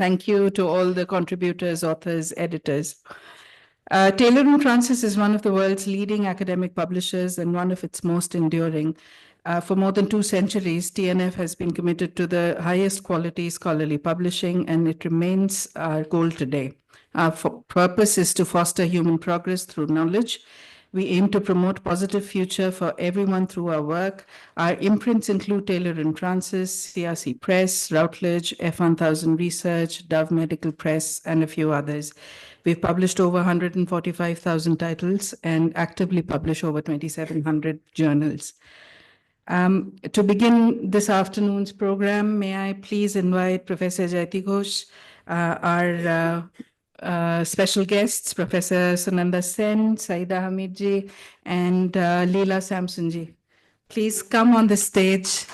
Thank you to all the contributors, authors, editors. Taylor & Francis is one of the world's leading academic publishers and one of its most enduring. For more than 2 centuries, TNF has been committed to the highest quality scholarly publishing, and it remains our goal today. Our purpose is to foster human progress through knowledge. We aim to promote positive future for everyone through our work. Our imprints include Taylor & Francis, CRC Press, Routledge, F1000 Research, Dove Medical Press, and a few others. We've published over 145,000 titles and actively publish over 2,700 journals. To begin this afternoon's program, may I please invite Professor Jayati Ghosh, our special guests, Professor Sunanda Sen, Saida Hamidji, and Leela Samsonji. Please come on the stage.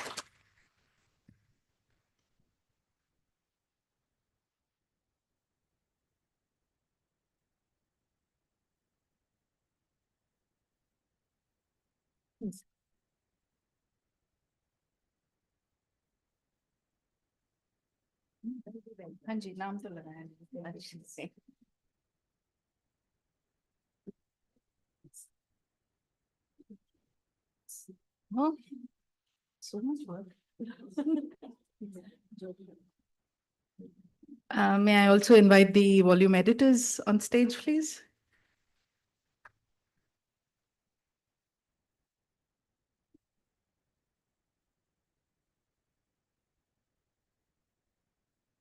हाँ जी, नाम तो लगाया Oh, so much work. May I also invite the volume editors on stage, please?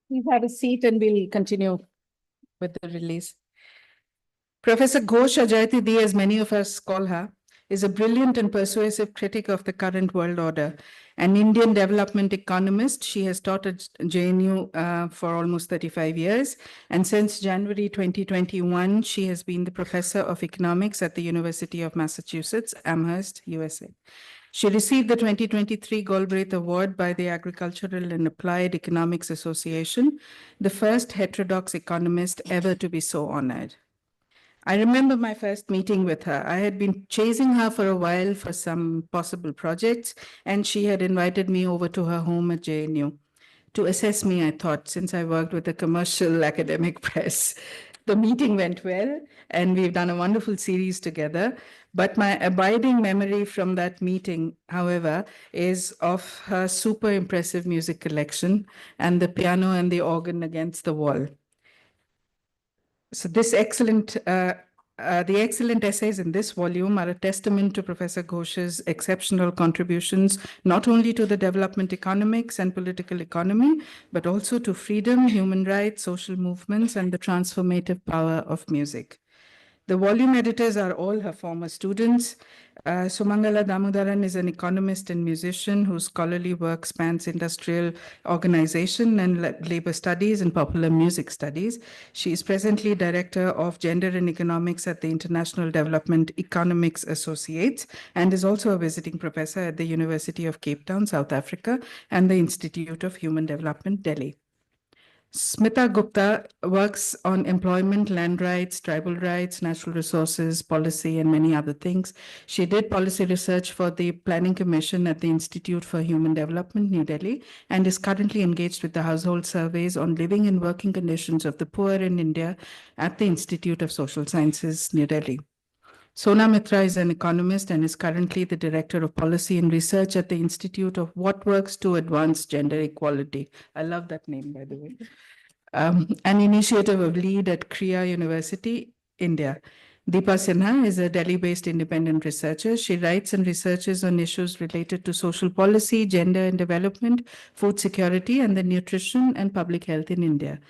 Please have a seat and we'll continue with the release. Professor Ghosh, Jayati Di, as many of us call her, is a brilliant and persuasive critic of the current world order. An Indian development economist, she has taught at JNU for almost 35 years. And since January 2021, she has been the professor of economics at the University of Massachusetts, Amherst, USA. She received the 2023 Galbraith Award by the Agricultural and Applied Economics Association, the first heterodox economist ever to be so honored. I remember my first meeting with her. I had been chasing her for a while for some possible projects, and she had invited me over to her home at JNU to assess me, I thought, since I worked with a commercial academic press. The meeting went well, and we've done a wonderful series together. But my abiding memory from that meeting, however, is of her super impressive music collection and the piano and the organ against the wall. So the excellent essays in this volume are a testament to Professor Ghosh's exceptional contributions, not only to the development economics and political economy, but also to freedom, human rights, social movements, and the transformative power of music. The volume editors are all her former students. Sumangala Damodaran is an economist and musician whose scholarly work spans industrial organization and labor studies and popular music studies. She is presently director of gender and economics at the International Development Economics Associates and is also a visiting professor at the University of Cape Town, South Africa, and the Institute of Human Development, Delhi. Smita Gupta works on employment, land rights, tribal rights, natural resources, policy, and many other things. She did policy research for the Planning Commission at the Institute for Human Development, New Delhi, and is currently engaged with the household surveys on living and working conditions of the poor in India at the Institute of Social Sciences, New Delhi. Sona Mitra is an economist and is currently the Director of Policy and Research at the Institute of What Works to Advance Gender Equality. I love that name, by the way. An initiative of LEAD at Kriya University, India. Deepa Sinha is a Delhi-based independent researcher. She writes and researches on issues related to social policy, gender and development, food security, and the nutrition and public health in India.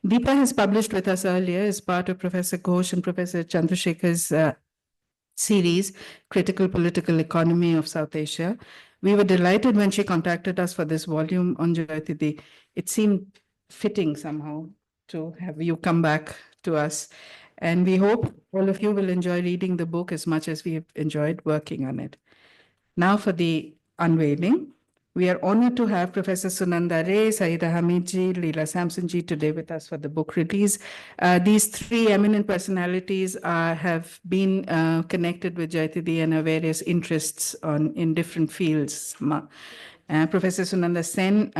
Deepa has published with us earlier as part of Professor Ghosh and Professor Chandrasekhar's series, Critical Political Economy of South Asia. We were delighted when she contacted us for this volume on Jayati Di. It seemed fitting somehow to have you come back to us. And we hope all of you will enjoy reading the book as much as we have enjoyed working on it. Now for the unveiling. We are honored to have Professor Sunanda Ray, Saida Hamidji, Leela Samsonji today with us for the book release. These three eminent personalities have been connected with Jayati Di and her various interests in different fields. Professor Sunanda Sen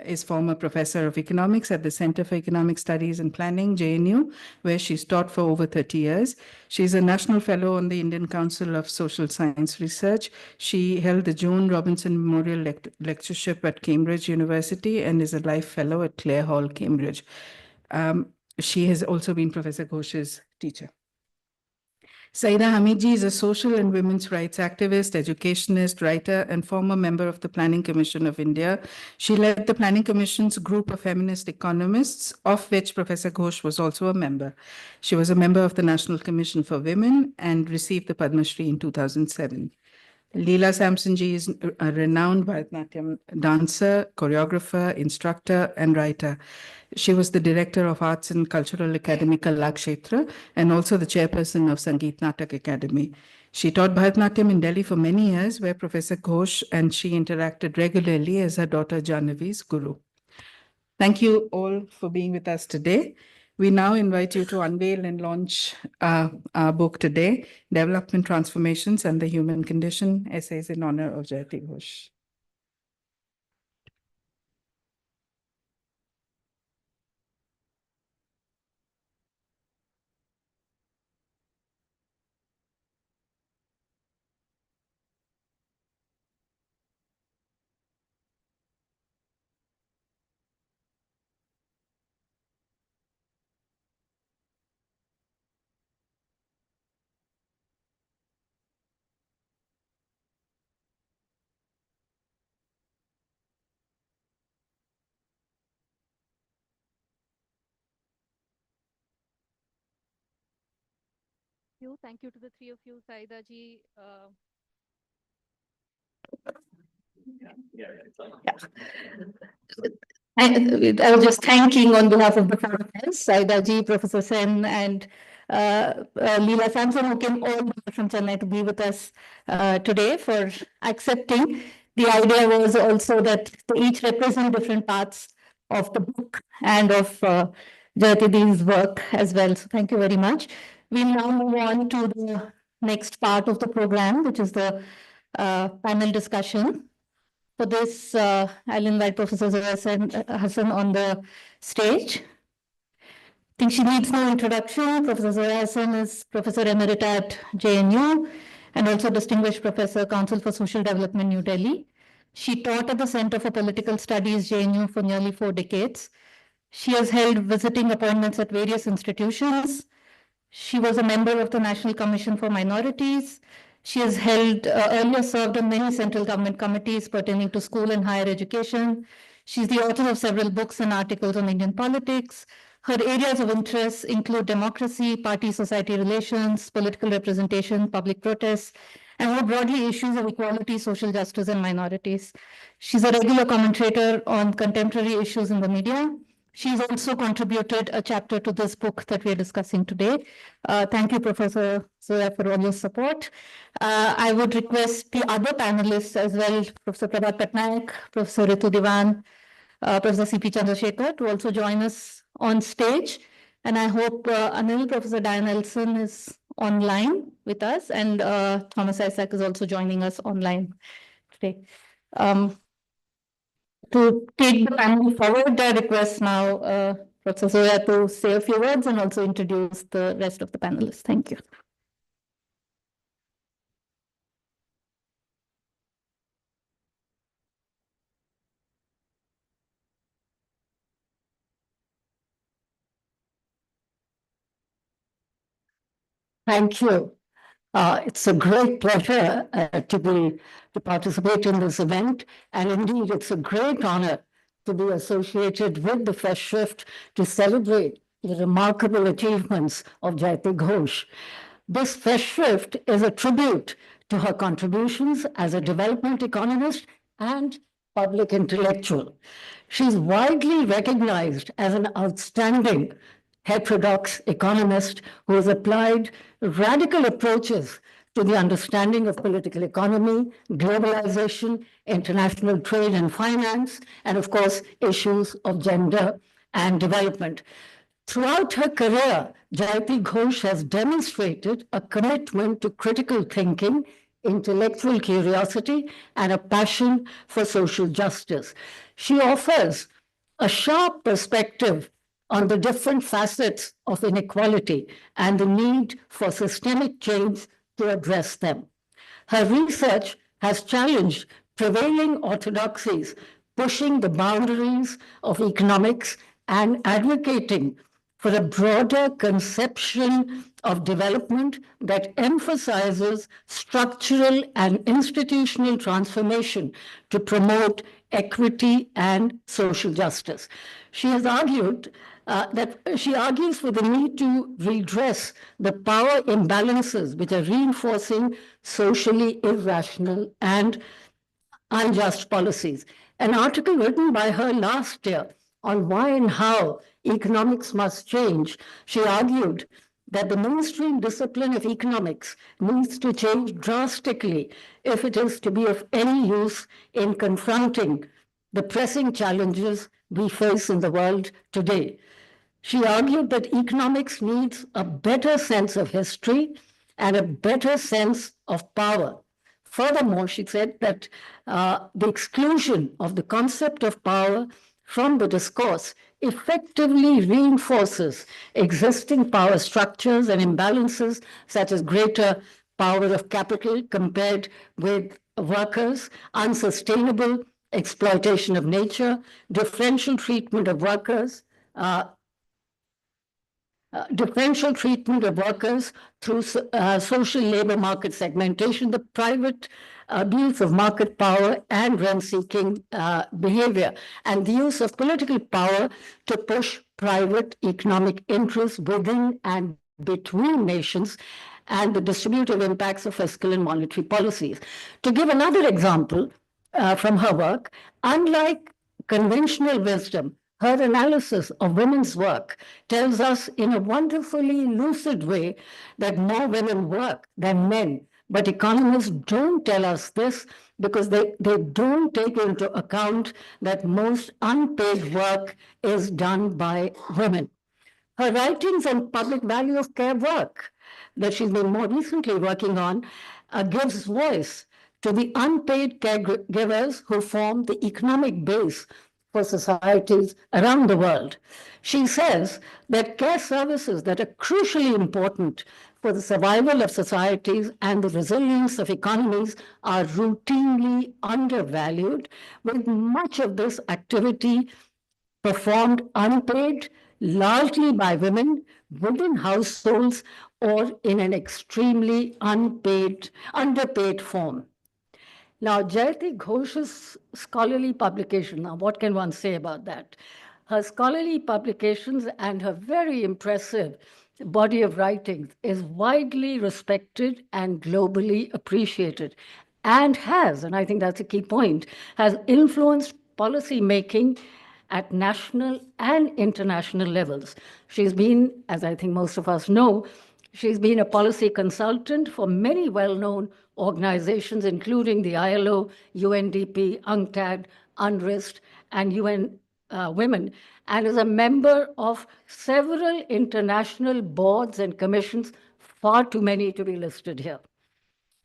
is former professor of economics at the Center for Economic Studies and Planning, JNU, where she's taught for over 30 years. She's a national fellow on the Indian Council of Social Science Research. She held the Joan Robinson Memorial Lectureship at Cambridge University and is a life fellow at Clare Hall, Cambridge. She has also been Professor Ghosh's teacher. Saida Hamidji is a social and women's rights activist, educationist, writer, and former member of the Planning Commission of India. She led the Planning Commission's group of feminist economists, of which Professor Ghosh was also a member. She was a member of the National Commission for Women and received the Padma Shri in 2007. Leela Samsonji is a renowned Bharatanatyam dancer, choreographer, instructor, and writer. She was the director of Arts and Cultural Academy Kalakshetra and also the chairperson of Sangeet Natak Academy. She taught Bharatanatyam in Delhi for many years, where Professor Ghosh and she interacted regularly as her daughter Jahnavi's guru. Thank you all for being with us today. We now invite you to unveil and launch our book today, Development Transformations and the Human Condition, Essays in Honor of Jayati Ghosh. Thank you to the three of you, Saida ji. I was just thanking on behalf of the panelists, Saida ji, Professor Sen, and Leela Samson, who came all the way from Chennai to be with us today, for accepting. The idea was also that they each represent different parts of the book and of Jayati Dee's work as well. So thank you very much. We'll now move on to the next part of the program, which is the panel discussion. For this, I'll invite Professor Zoya Hassan on the stage. I think she needs no introduction. Professor Zoya Hassan is Professor Emerita at JNU and also Distinguished Professor, Council for Social Development, New Delhi. She taught at the Center for Political Studies, JNU, for nearly 4 decades. She has held visiting appointments at various institutions. She was a member of the National Commission for Minorities. She has earlier served on many central government committees pertaining to school and higher education. She's the author of several books and articles on Indian politics. Her areas of interest include democracy, party-society relations, political representation, public protests, and more broadly, issues of equality, social justice, and minorities. She's a regular commentator on contemporary issues in the media. She's also contributed a chapter to this book that we are discussing today. Thank you, Professor Zoya, for all your support. I would request the other panelists as well, Professor Prabhat Patnaik, Professor Ritu Dewan, Professor C.P. Chandrasekhar, to also join us on stage. And I hope Anil, Professor Diane Elson is online with us, and Thomas Isaac is also joining us online today. To take the panel forward, I request now Professor Zoya to say a few words and also introduce the rest of the panelists. Thank you. Thank you. It's a great pleasure to participate in this event, and indeed it's a great honor to be associated with the Festschrift to celebrate the remarkable achievements of Jayati Ghosh. This Festschrift is a tribute to her contributions as a development economist and public intellectual. She's widely recognized as an outstanding heterodox economist who has applied radical approaches to the understanding of political economy, globalization, international trade and finance, and of course, issues of gender and development. Throughout her career, Jayati Ghosh has demonstrated a commitment to critical thinking, intellectual curiosity, and a passion for social justice. She offers a sharp perspective on the different facets of inequality and the need for systemic change to address them. Her research has challenged prevailing orthodoxies, pushing the boundaries of economics and advocating for a broader conception of development that emphasizes structural and institutional transformation to promote equity and social justice. She has argued that she argues for the need to redress the power imbalances which are reinforcing socially irrational and unjust policies. An article written by her last year on why and how economics must change, she argued that the mainstream discipline of economics needs to change drastically if it is to be of any use in confronting the pressing challenges we face in the world today. She argued that economics needs a better sense of history and a better sense of power. Furthermore, she said that the exclusion of the concept of power from the discourse effectively reinforces existing power structures and imbalances, such as greater power of capital compared with workers, unsustainable exploitation of nature, differential treatment of workers, through social labor market segmentation, the private abuse of market power and rent-seeking behavior, and the use of political power to push private economic interests within and between nations, and the distributive impacts of fiscal and monetary policies. To give another example from her work, unlike conventional wisdom, her analysis of women's work tells us in a wonderfully lucid way that more women work than men. But economists don't tell us this because they don't take into account that most unpaid work is done by women. Her writings on public value of care work that she's been more recently working on gives voice to the unpaid caregivers who form the economic base for societies around the world. She says that care services that are crucially important for the survival of societies and the resilience of economies are routinely undervalued, with much of this activity performed unpaid, largely by women within households or in an extremely underpaid form. Now, Jayati Ghosh's scholarly publication, now what can one say about that? Her scholarly publications and her very impressive body of writings is widely respected and globally appreciated, and has, and I think that's a key point, has influenced policy making at national and international levels. She's been, as I think most of us know, she's been a policy consultant for many well-known organizations, including the ILO, UNDP, UNCTAD, UNRISD, and UN Women, and is a member of several international boards and commissions, far too many to be listed here.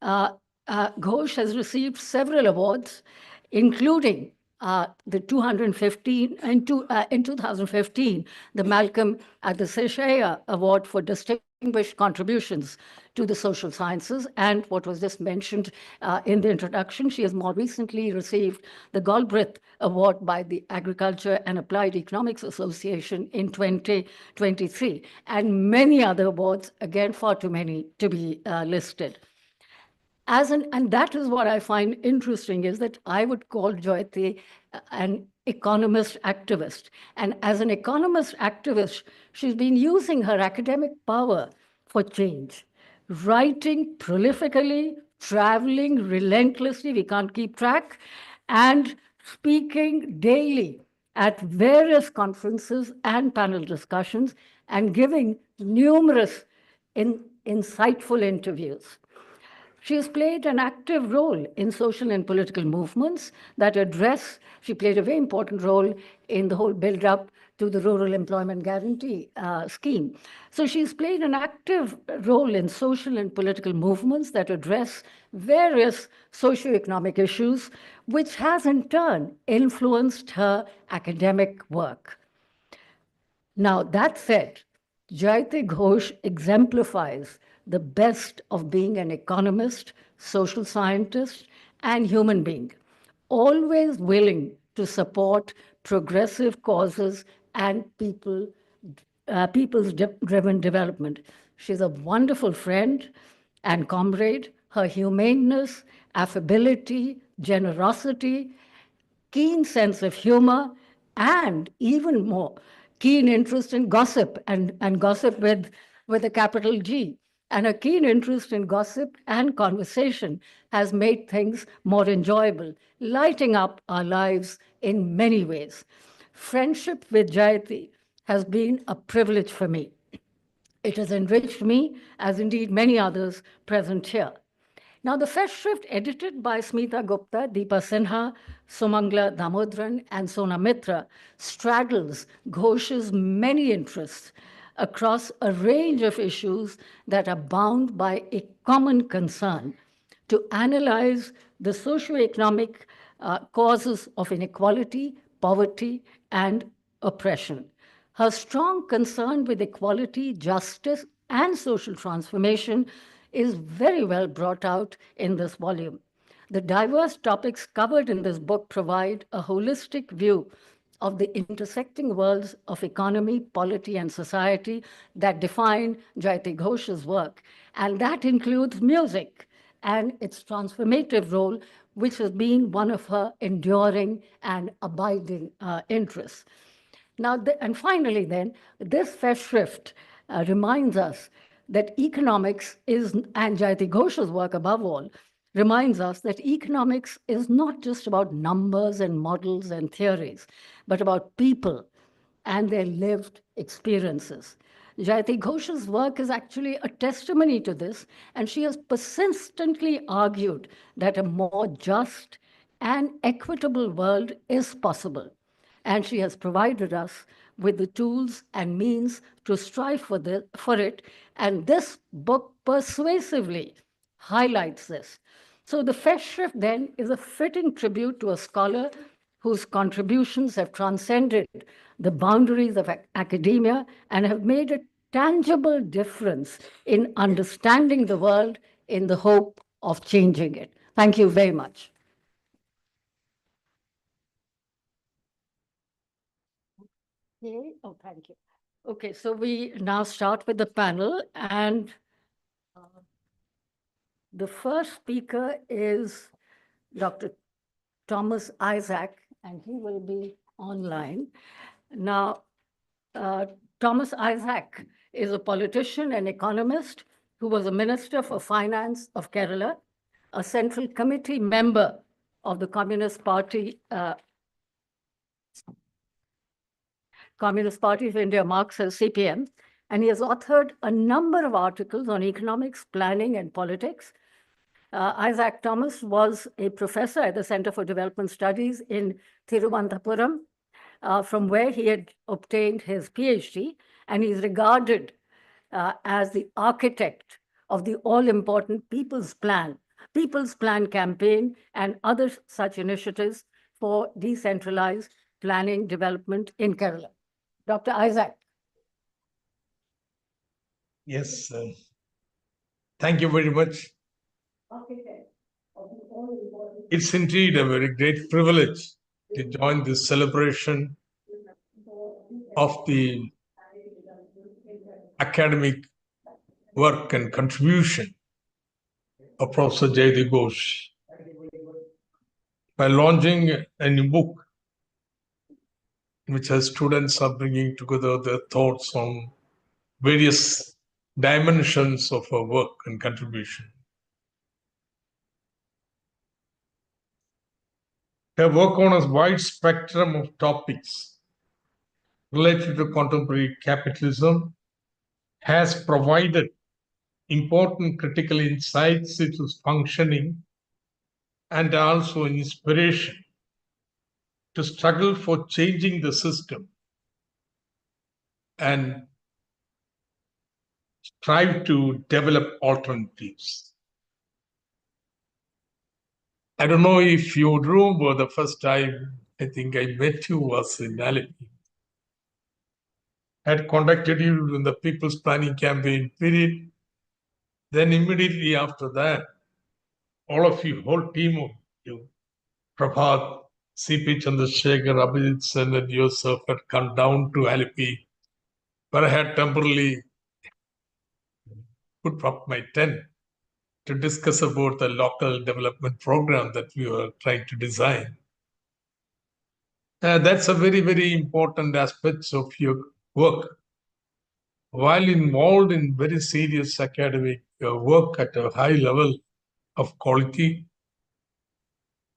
Ghosh has received several awards, including the 215, in 2015, the Malcolm Adeseshaya Award for Distinguished Contributions to the Social Sciences, and what was just mentioned in the introduction, she has more recently received the Galbraith Award by the Agriculture and Applied Economics Association in 2023, and many other awards, again, far too many to be listed. And that is what I find interesting, is that I would call Jayati an economist activist. And as an economist activist, she's been using her academic power for change, writing prolifically, traveling relentlessly, we can't keep track, and speaking daily at various conferences and panel discussions, and giving numerous insightful interviews. She has played an active role in social and political movements that address, she played a very important role in the whole build-up to to the Rural Employment Guarantee Scheme. So she's played an active role in social and political movements that address various socioeconomic issues, which has in turn influenced her academic work. Now, that said, Jayati Ghosh exemplifies the best of being an economist, social scientist, and human being, always willing to support progressive causes and people's driven development. She's a wonderful friend and comrade. Her humaneness, affability, generosity, keen sense of humor, and even more, keen interest in gossip, and gossip with a capital G. And a keen interest in gossip and conversation has made things more enjoyable, lighting up our lives in many ways. Friendship with Jayati has been a privilege for me. It has enriched me, as indeed many others present here. Now, the Festschrift, edited by Smita Gupta, Deepa Sinha, Sumangla Damodran, and Sona Mitra, straddles Ghosh's many interests across a range of issues that are bound by a common concern to analyze the socioeconomic causes of inequality, poverty, and oppression. Her strong concern with equality, justice, and social transformation is very well brought out in this volume. The diverse topics covered in this book provide a holistic view of the intersecting worlds of economy, polity, and society that define Jayati Ghosh's work. And that includes music and its transformative role, which has been one of her enduring and abiding interests. Now, and finally then, this Festschrift reminds us that economics is, and Jayati Ghosh's work above all, reminds us that economics is not just about numbers and models and theories, but about people and their lived experiences. Jayati Ghosh's work is actually a testimony to this, and she has persistently argued that a more just and equitable world is possible. And she has provided us with the tools and means to strive for it. And this book persuasively highlights this. So the Festschrift then is a fitting tribute to a scholar whose contributions have transcended the boundaries of academia and have made a tangible difference in understanding the world in the hope of changing it. Thank you very much. Okay. Oh, thank you. Okay, so we now start with the panel, and the first speaker is Dr. Thomas Isaac, and he will be online. Now, Thomas Isaac is a politician and economist who was a Minister for Finance of Kerala, a Central Committee member of the Communist Party of India, Marxist CPM, and he has authored a number of articles on economics, planning, and politics. Isaac Thomas was a professor at the Center for Development Studies in Thiruvananthapuram, from where he had obtained his PhD, and he's regarded as the architect of the all-important People's Plan campaign, and other such initiatives for decentralized planning development in Kerala. Dr. Isaac. Yes, thank you very much. It's indeed a very great privilege to join this celebration of the academic work and contribution of Professor Jayati Ghosh by launching a new book in which her students are bringing together their thoughts on various dimensions of her work and contribution. Her work on a wide spectrum of topics related to contemporary capitalism has provided important critical insights into its functioning and also inspiration to struggle for changing the system and strive to develop alternatives. I don't know if you remember the first time I think I met you was in Alleppey. I had contacted you in the People's Planning Campaign period. Then immediately after that, all of you, whole team of you, Prabhat, C.P. Chandrasekhar, Abhijit Sen, and yourself had come down to Alleppey, where I had temporarily put up my tent to discuss about the local development program that we were trying to design. That's a very, very important aspect of your work. While involved in very serious academic work at a high level of quality,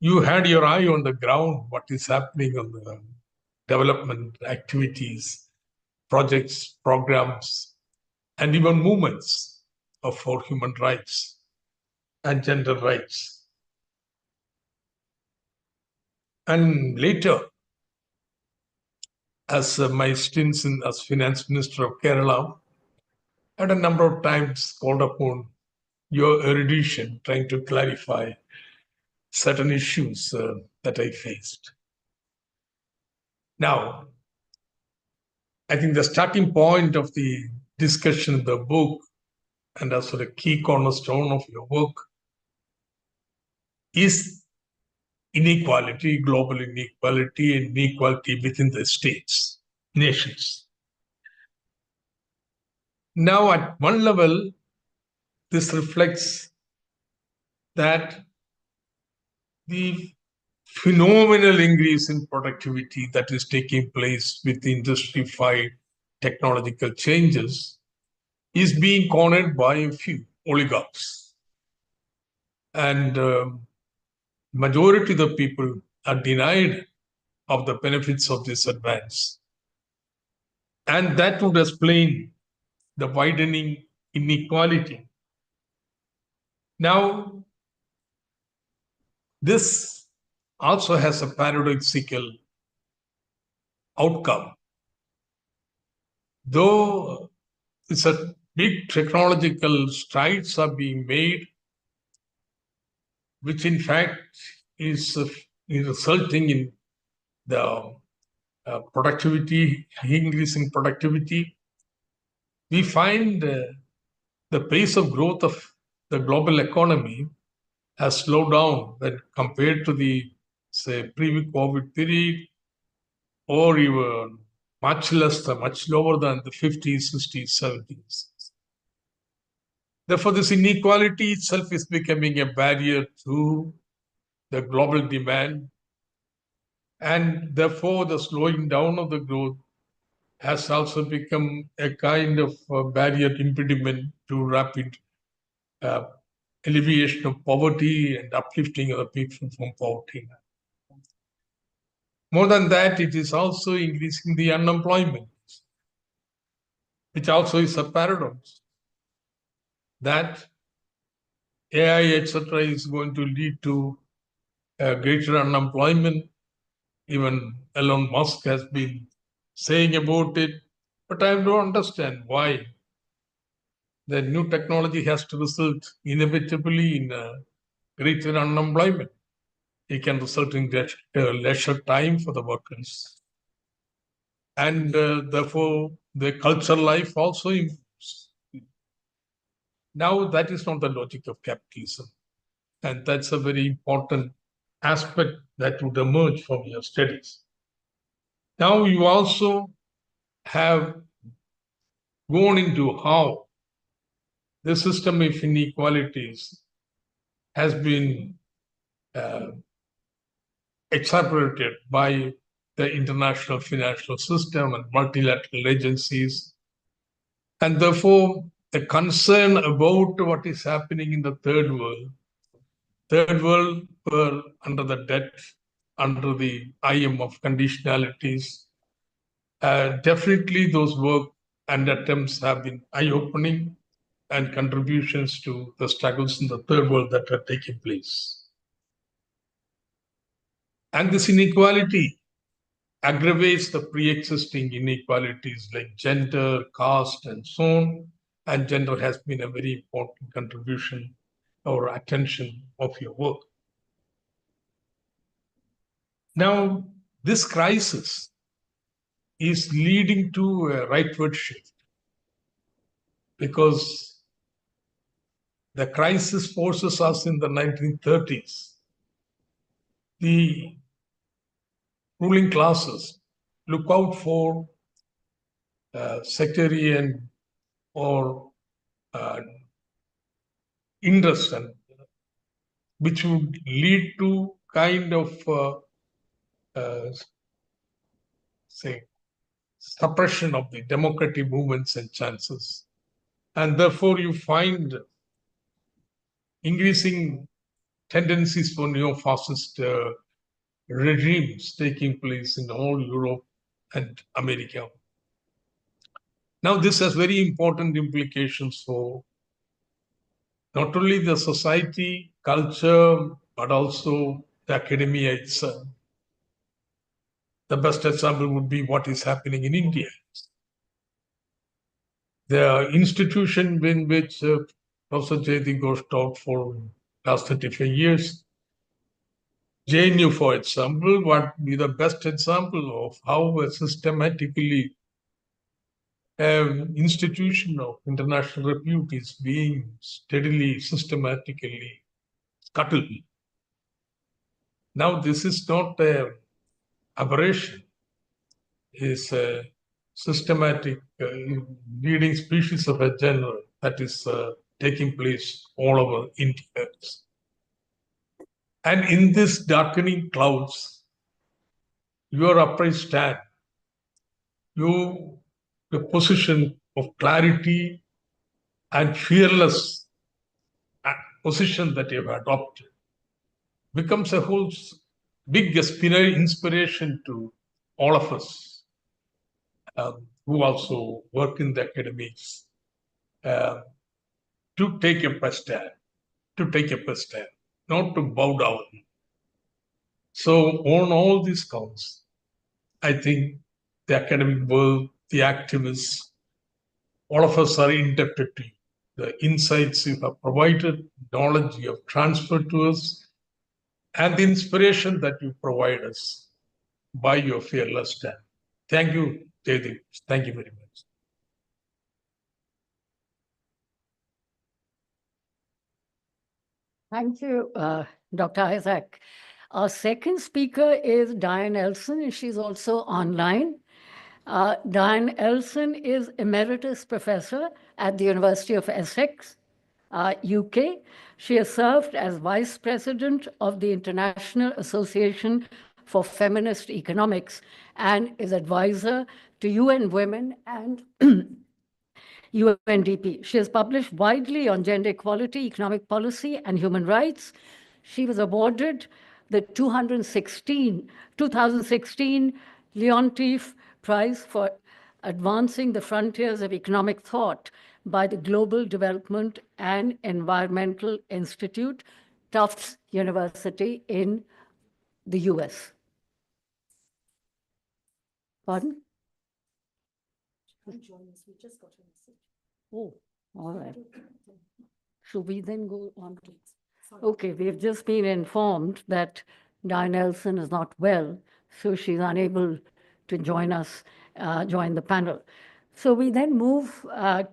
you had your eye on the ground, what is happening on the development activities, projects, programs, and even movements for human rights and gender rights. And later, as my stints as finance minister of Kerala, I had a number of times called upon your erudition, trying to clarify certain issues that I faced. Now, I think the starting point of the discussion of the book, and also the key cornerstone of your work, is inequality, global inequality, and inequality within the states, nations. Now, at one level, this reflects that the phenomenal increase in productivity that is taking place with the industry-fied technological changes is being cornered by a few oligarchs. And majority of the people are denied of the benefits of this advance. And that would explain the widening inequality. Now, this also has a paradoxical outcome. Though it's a big technological strides are being made, which in fact is resulting in the productivity, increasing productivity, we find the pace of growth of the global economy has slowed down when compared to the, say, pre-COVID period, or even much less, much lower than the 50s, 60s, 70s. Therefore, this inequality itself is becoming a barrier to the global demand, and therefore the slowing down of the growth has also become a kind of barrier impediment to rapid alleviation of poverty and uplifting of the people from poverty. More than that, it is also increasing the unemployment, which also is a paradox that AI, etc., is going to lead to greater unemployment. Even Elon Musk has been saying about it, but I don't understand why the new technology has to result inevitably in greater unemployment. It can result in leisure time for the workers. And therefore, the cultural life also improves. Now, that is not the logic of capitalism. And that's a very important aspect that would emerge from your studies. Now, you also have gone into how the system of inequalities has been exacerbated by the international financial system and multilateral agencies. And therefore, the concern about what is happening in the third world were under the debt, under the IMF conditionalities. Definitely those work and attempts have been eye-opening and contributions to the struggles in the third world that are taking place. And this inequality aggravates the pre-existing inequalities like gender, caste, and so on. And gender has been a very important contribution or attention of your work. Now, this crisis is leading to a rightward shift because the crisis forces us in the 1930s. The ruling classes look out for sectarian or interest, and which would lead to kind of say suppression of the democratic movements and chances. And therefore you find increasing tendencies for neo-fascist regimes taking place in all Europe and America. Now this has very important implications for not only the society, culture, but also the academia itself. The best example would be what is happening in India. The institution in which Professor Jayati Ghosh taught for last 35 years, JNU, for example, would be the best example of how a systematically institution of international repute is being steadily, systematically scuttled. Now, this is not an aberration. It's a systematic leading species of a genre that is taking place all over India. And in this darkening clouds, your upright stand, the position of clarity and fearless position that you have adopted becomes a whole big inspiration to all of us who also work in the academics to take a stand, not to bow down. So on all these counts, I think the academic world, the activists, all of us are indebted to you. The insights you have provided, knowledge you have transferred to us, and the inspiration that you provide us by your fearless stand. Thank you, Jayati. Thank you very much. Thank you, Dr. Isaac. Our second speaker is Diane Elson, and she's also online. Diane Elson is Emeritus Professor at the University of Essex, UK. She has served as Vice President of the International Association for Feminist Economics and is advisor to UN Women and UNDP. She has published widely on gender equality, economic policy, and human rights. She was awarded the 2016 Leontief Prize for Advancing the Frontiers of Economic Thought by the Global Development and Environmental Institute, Tufts University in the US. Pardon? Oh, all right. Should we then go on to? Okay, we've just been informed that Diane Elson is not well, so she's unable to join us, join the panel. So we then move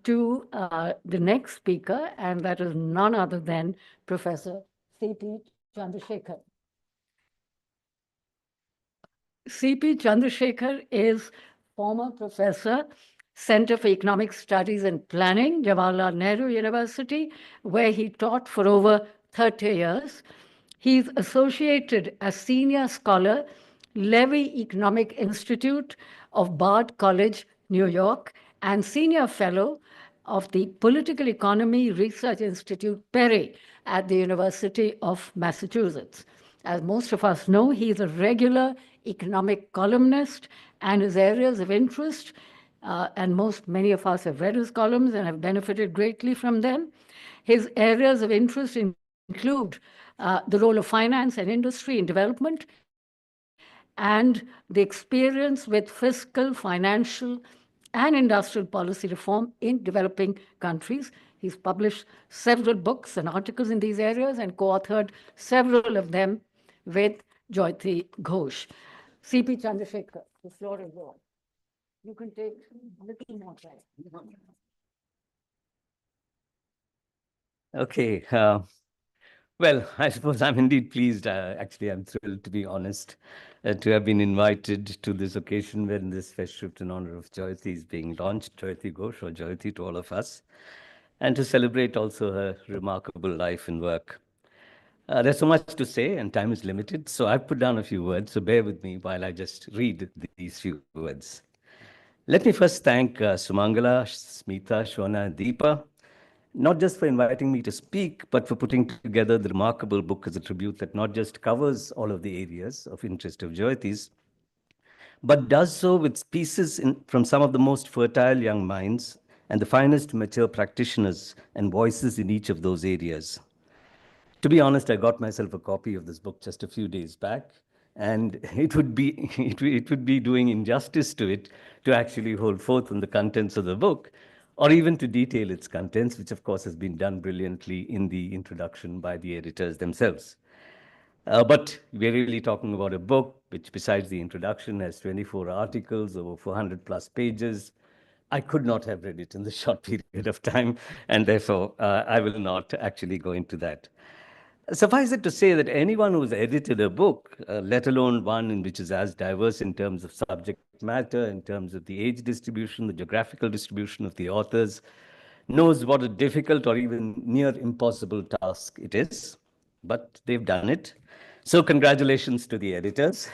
to the next speaker, and that is none other than Professor C.P. Chandrasekhar. C.P. Chandrasekhar is former professor, Center for Economic Studies and Planning, Jawaharlal Nehru University, where he taught for over 30 years. He's associated as senior scholar, Levy Economic Institute of Bard College, New York, and senior fellow of the Political Economy Research Institute, Perry, at the University of Massachusetts. As most of us know, he's a regular economic columnist, and his areas of interest, and many of us have read his columns and have benefited greatly from them. His areas of interest include the role of finance and industry in development, and the experience with fiscal, financial, and industrial policy reform in developing countries. He's published several books and articles in these areas and co-authored several of them with Jayati Ghosh. C.P. Chandrasekhar, the floor is yours. You can take a little more time. Okay. Well, I suppose I'm indeed pleased. Actually, I'm thrilled, to be honest, to have been invited to this occasion when this fellowship in honor of Jayati is being launched, Jayati Ghosh, or Jayati to all of us, and to celebrate also her remarkable life and work. There's so much to say, and time is limited, so I've put down a few words, so bear with me while I just read these few words. Let me first thank Sumangala, Smita, Shona, and Deepa, not just for inviting me to speak, but for putting together the remarkable book as a tribute that not just covers all of the areas of interest of Jayati's, but does so with pieces from some of the most fertile young minds and the finest mature practitioners and voices in each of those areas. To be honest, I got myself a copy of this book just a few days back, and it would be doing injustice to it to actually hold forth on the contents of the book, or even to detail its contents, which of course has been done brilliantly in the introduction by the editors themselves. But we're really talking about a book which, besides the introduction, has 24 articles, over 400 plus pages. I could not have read it in the short period of time, and therefore I will not actually go into that. Suffice it to say that anyone who's edited a book, let alone one in which is as diverse in terms of subject matter, in terms of the age distribution, the geographical distribution of the authors, knows what a difficult or even near impossible task it is, but they've done it. So congratulations to the editors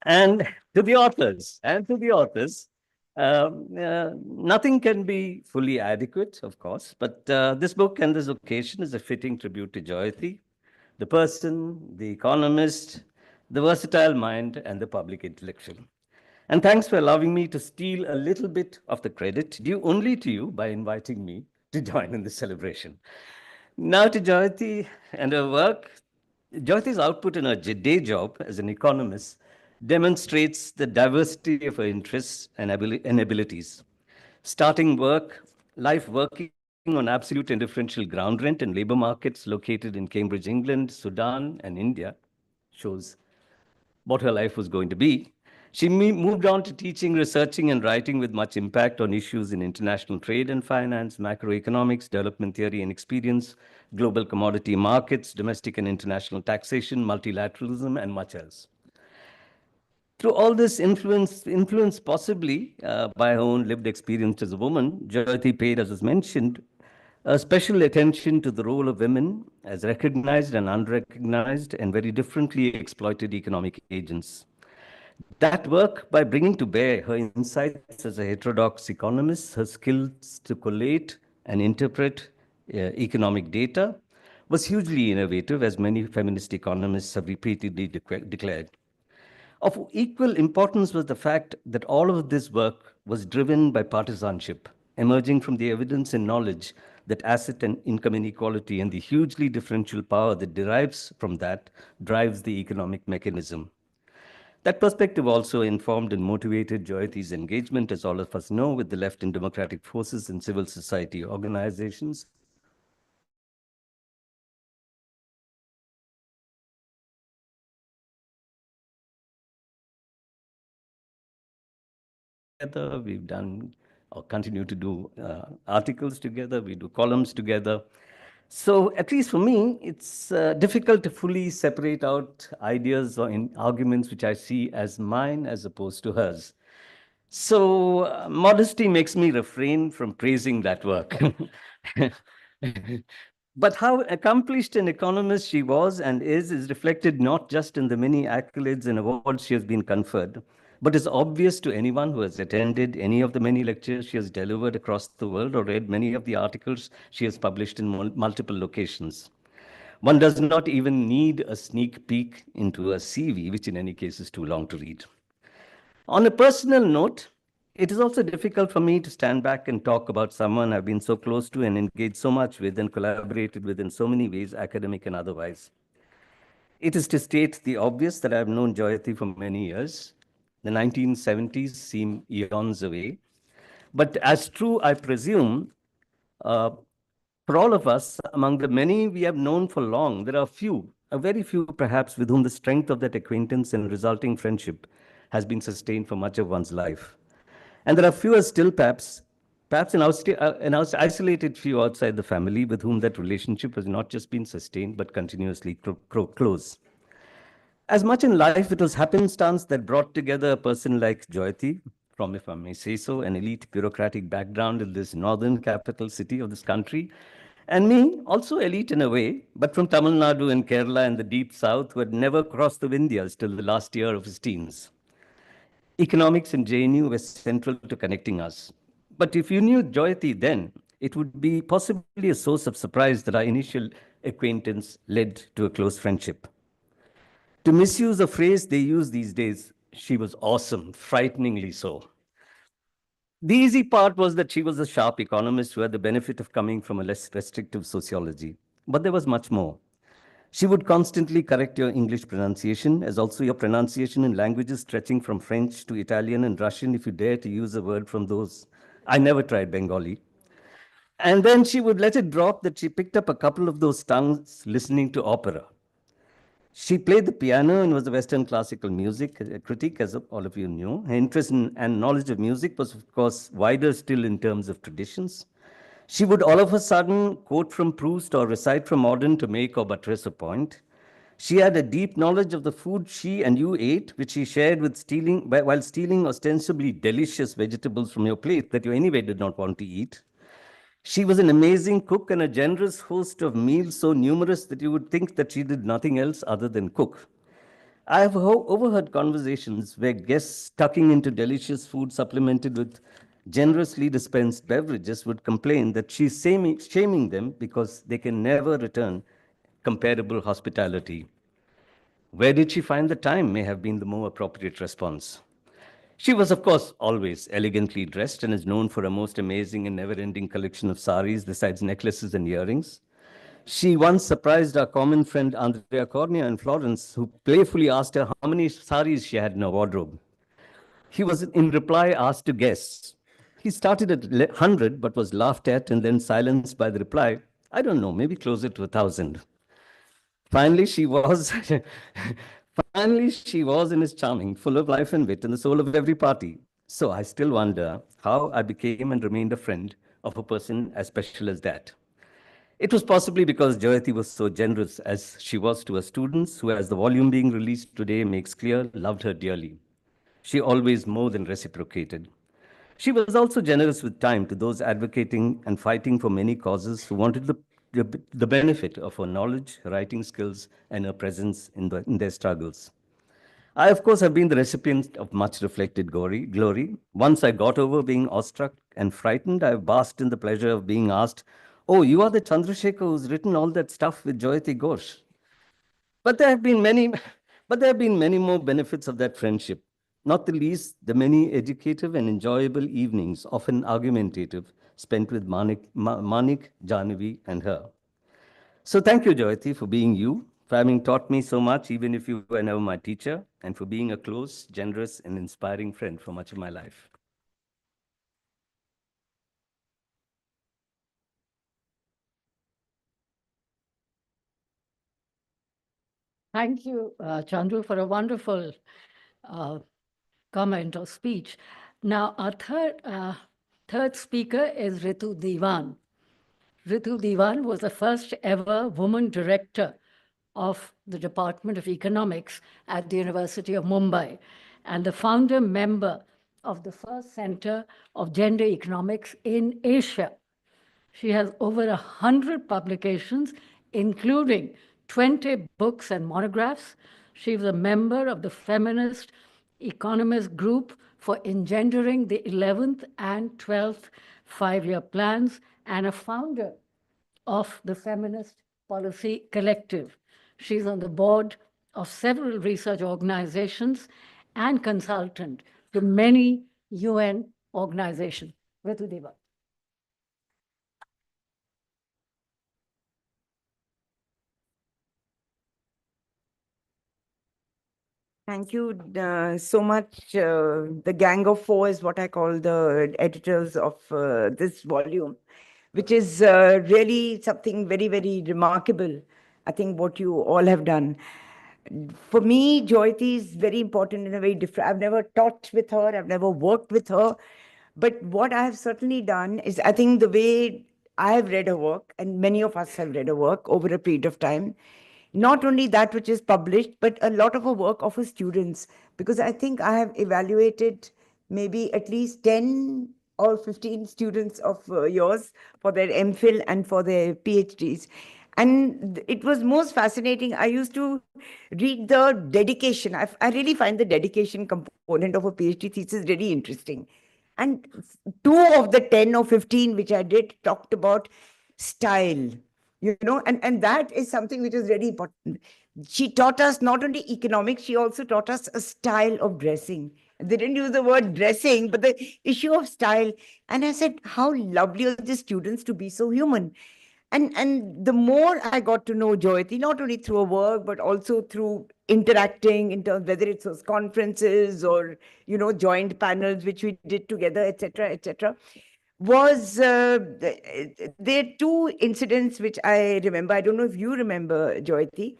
and to the authors nothing can be fully adequate, of course, but this book and this occasion is a fitting tribute to Jayati, the person, the economist, the versatile mind, and the public intellectual. And thanks for allowing me to steal a little bit of the credit due only to you by inviting me to join in the celebration. Now to Jayati and her work. Jayati's output in her day job as an economist demonstrates the diversity of her interests and abilities. Starting life working on absolute and differential ground rent and labor markets located in Cambridge, England, Sudan, and India shows what her life was going to be. She moved on to teaching, researching, and writing with much impact on issues in international trade and finance, macroeconomics, development theory and experience, global commodity markets, domestic and international taxation, multilateralism, and much else. Through all this influence possibly by her own lived experience as a woman, Jayati paid, as was mentioned, a special attention to the role of women as recognized and unrecognized and very differently exploited economic agents. That work, by bringing to bear her insights as a heterodox economist, her skills to collate and interpret economic data, was hugely innovative, as many feminist economists have repeatedly declared. Of equal importance was the fact that all of this work was driven by partisanship, emerging from the evidence and knowledge that asset and income inequality and the hugely differential power that derives from that drives the economic mechanism. That perspective also informed and motivated Jayati's engagement, as all of us know, with the left and democratic forces and civil society organizations. We've done or continue to do articles together, we do columns together. So at least for me, it's difficult to fully separate out ideas or arguments which I see as mine as opposed to hers. So modesty makes me refrain from praising that work. But how accomplished an economist she was and is reflected not just in the many accolades and awards she has been conferred, but is obvious to anyone who has attended any of the many lectures she has delivered across the world or read many of the articles she has published in multiple locations. One does not even need a sneak peek into a CV, which in any case is too long to read. On a personal note, it is also difficult for me to stand back and talk about someone I've been so close to and engaged so much with and collaborated with in so many ways, academic and otherwise. It is to state the obvious that I have known Jayati for many years. The 1970s seem eons away. But as true, I presume, uh, for all of us, among the many we have known for long, there are few, a very few perhaps, with whom the strength of that acquaintance and resulting friendship has been sustained for much of one's life. And there are fewer still, perhaps an isolated few outside the family with whom that relationship has not just been sustained, but continuously close. As much in life, it was happenstance that brought together a person like Jayati, from, if I may say so, an elite bureaucratic background in this northern capital city of this country, and me, also elite in a way, but from Tamil Nadu and Kerala and the deep south, who had never crossed the Vindhyas till the last year of his teens. Economics and JNU were central to connecting us. But if you knew Jayati then, it would be possibly a source of surprise that our initial acquaintance led to a close friendship. To misuse a phrase they use these days, she was awesome, frighteningly so. The easy part was that she was a sharp economist who had the benefit of coming from a less restrictive sociology. But there was much more. She would constantly correct your English pronunciation, as also your pronunciation in languages stretching from French to Italian and Russian, if you dare to use a word from those. I never tried Bengali. And then she would let it drop that she picked up a couple of those tongues listening to opera. She played the piano and was a Western classical music critic, as all of you knew. Her interest and knowledge of music was, of course, wider still in terms of traditions. She would all of a sudden quote from Proust or recite from Auden to make or buttress a point. She had a deep knowledge of the food she and you ate, which she shared with while stealing ostensibly delicious vegetables from your plate that you anyway did not want to eat. She was an amazing cook and a generous host of meals so numerous that you would think that she did nothing else other than cook. I have overheard conversations where guests tucking into delicious food supplemented with generously dispensed beverages would complain that she's shaming them because they can never return comparable hospitality. Where did she find the time may have been the more appropriate response. She was, of course, always elegantly dressed and is known for a most amazing and never-ending collection of saris besides necklaces and earrings. She once surprised our common friend Andrea Cornea in Florence, who playfully asked her how many saris she had in her wardrobe. He was, in reply, asked to guess. He started at 100, but was laughed at and then silenced by the reply, I don't know, maybe closer to 1,000. Finally, she was in his charming, full of life and wit, and the soul of every party. So I still wonder how I became and remained a friend of a person as special as that. It was possibly because Jayati was so generous as she was to her students, who, as the volume being released today makes clear, loved her dearly. She always more than reciprocated. She was also generous with time to those advocating and fighting for many causes who wanted the benefit of her knowledge, her writing skills, and her presence in their struggles. I, of course, have been the recipient of much reflected glory. Once I got over being awestruck and frightened, I basked in the pleasure of being asked, oh, you are the Chandrasekhar who's written all that stuff with Jayati Ghosh. But there have been many more benefits of that friendship, not the least the many educative and enjoyable evenings, often argumentative, spent with Manik, Jahnavi, and her. So thank you, Jayati, for being you, for having taught me so much, even if you were never my teacher, and for being a close, generous, and inspiring friend for much of my life. Thank you, Chandru, for a wonderful comment or speech. Now, our third speaker is Ritu Dewan. Ritu Dewan was the first ever woman director of the Department of Economics at the University of Mumbai and the founder member of the first Center of Gender Economics in Asia. She has over 100 publications, including 20 books and monographs. She was a member of the Feminist Economist Group for engendering the 11th and 12th five-year plans and a founder of the Feminist Policy Collective. She's on the board of several research organizations and consultant to many UN organizations. Ritu Dewan. Thank you so much. The Gang of Four is what I call the editors of this volume, which is really something very, very remarkable. I think what you all have done. For me, Jayati is very important in a very different. I've never taught with her, I've never worked with her. But what I have certainly done is, I think the way I have read her work, and many of us have read her work over a period of time, not only that which is published, but a lot of her work of her students, because I think I have evaluated maybe at least 10 or 15 students of yours for their MPhil and for their PhDs. And it was most fascinating. I used to read the dedication. I really find the dedication component of a PhD thesis really interesting. And two of the 10 or 15 which I did talked about style, and that is something which is very important. She taught us not only economics, she also taught us a style of dressing. They didn't use the word dressing, but the issue of style. And I said, how lovely are the students to be so human. And the more I got to know Jayati, not only through her work, but also through interacting in terms, whether it was conferences or, joint panels, which we did together, etc., was there are two incidents which I remember. I don't know if you remember, Jayati,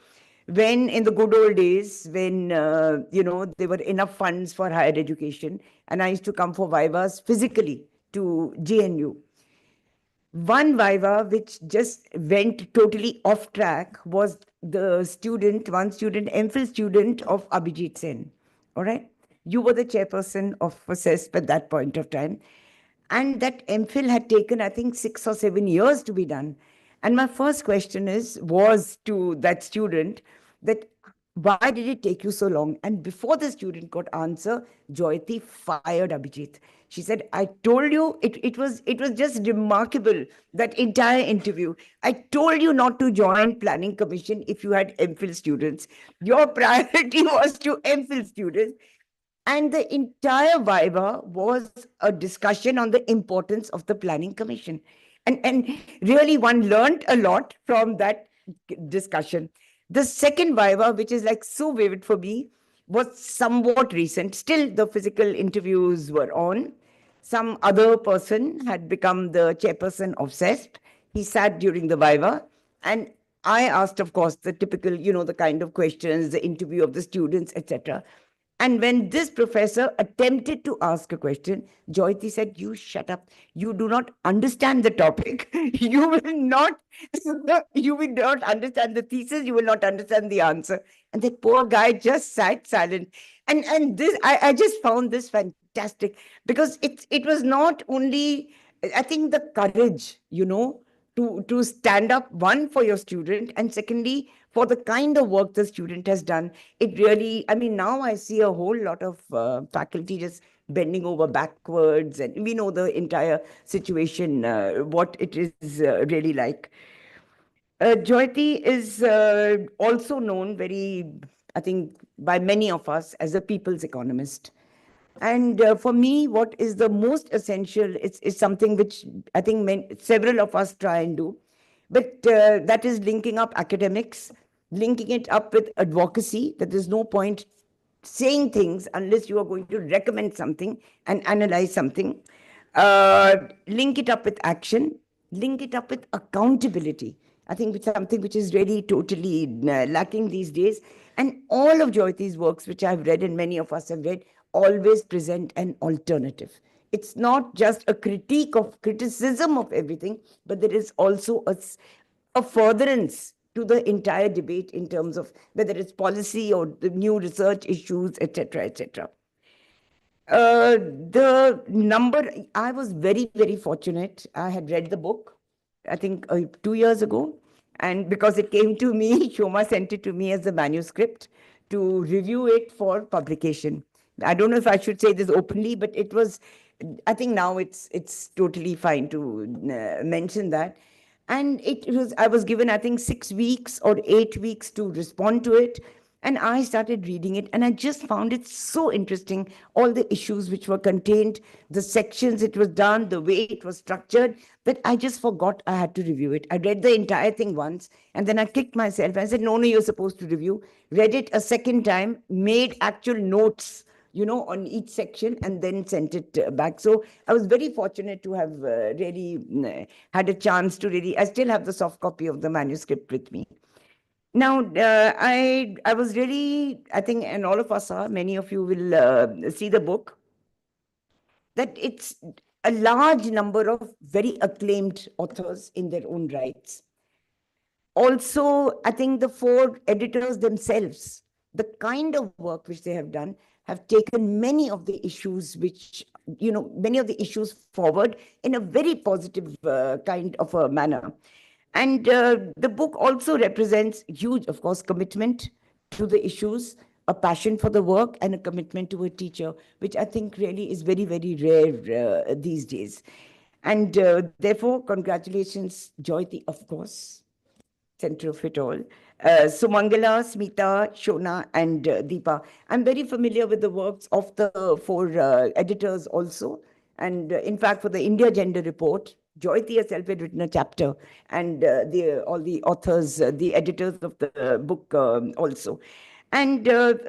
when in the good old days, when, there were enough funds for higher education, and I used to come for vivas physically to GNU. One viva which just went totally off track was one student, MPhil student of Abhijit Sen. All right. You were the chairperson of CESP at that point of time. And that MPhil had taken, I think, 6 or 7 years to be done. And my first question was to that student that why did it take you so long? And before the student got answer, Jayati fired Abhijit. She said, I told you, it was just remarkable, that entire interview. I told you not to join planning commission if you had MPhil students. Your priority was to MPhil students. And the entire Viva was a discussion on the importance of the planning commission. And really one learned a lot from that discussion. The second Viva, which is like so vivid for me, was somewhat recent. Still, the physical interviews were on. Some other person had become the chairperson of CESP. He sat during the Viva. And I asked, of course, the typical, the kind of questions, the interview of the students, etc. And when this professor attempted to ask a question, Jayati said, you shut up. You do not understand the topic. You will not understand the thesis. You will not understand the answer. And that poor guy just sat silent. And this, I just found this fantastic, because it was not only, I think, the courage, to stand up, one, for your student, and secondly, for the kind of work the student has done. It really, I mean, now I see a whole lot of faculty just bending over backwards, and we know the entire situation, what it is really like. Jayati is also known I think, by many of us as a people's economist. And for me, what is the most essential is something which I think several of us try and do. But that is linking up academics, linking it up with advocacy, that there's no point saying things unless you are going to recommend something and analyze something. Link it up with action, link it up with accountability. I think it's something which is really totally lacking these days. And all of Jayati's works, which I've read and many of us have read, always present an alternative. It's not just a criticism of everything, but there is also a furtherance to the entire debate in terms of whether it's policy or the new research issues, etc., etc. The number, I was very, very fortunate. I had read the book, I think 2 years ago. And because it came to me, Shoma sent it to me as a manuscript to review it for publication. I don't know if I should say this openly, but it was, I think now it's totally fine to mention that. And I was given, I think, 6 weeks or 8 weeks to respond to it. And I started reading it, and I just found it so interesting. All the issues which were contained, the sections it was done, the way it was structured, that I just forgot I had to review it. I read the entire thing once, and then I kicked myself and I said, no, you're supposed to review. Read it a second time, made actual notes, on each section, and then sent it back. So I was very fortunate to have really had a chance to really, I still have the soft copy of the manuscript with me. Now, I was really, I think, and all of us are, many of you will see the book, that it's a large number of very acclaimed authors in their own rights. Also, I think the 4 editors themselves, the kind of work which they have done, have taken many of the issues which, many of the issues forward in a very positive kind of a manner. And the book also represents huge, of course, commitment to the issues, a passion for the work, and a commitment to a teacher, which I think really is very, very rare these days. And therefore, congratulations, Jayati, of course, center of it all. Sumangala, Smita, Shona, and Deepa. I'm very familiar with the works of the 4 editors also. And in fact, for the India Gender Report, Jayati herself had written a chapter, and all the authors, the editors of the book also. And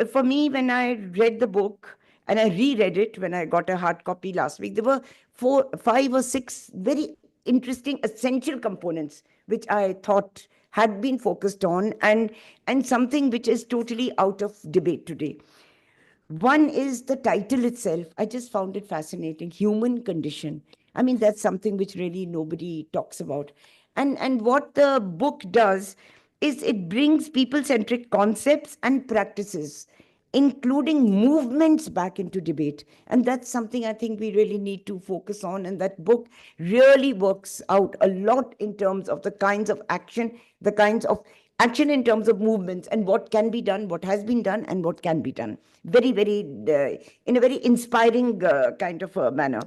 for me, when I read the book, and I reread it when I got a hard copy last week, there were 4, 5 or 6 very interesting, essential components which I thought had been focused on, and something which is totally out of debate today. One is the title itself. I just found it fascinating. Human condition. I mean, that's something which really nobody talks about. And what the book does is it brings people-centric concepts and practices, including movements, back into debate. And that's something I think we really need to focus on. And that book really works out a lot in terms of the kinds of action, the kinds of action in terms of movements, and what can be done, what has been done, and what can be done. Very, very, in a very inspiring kind of a manner.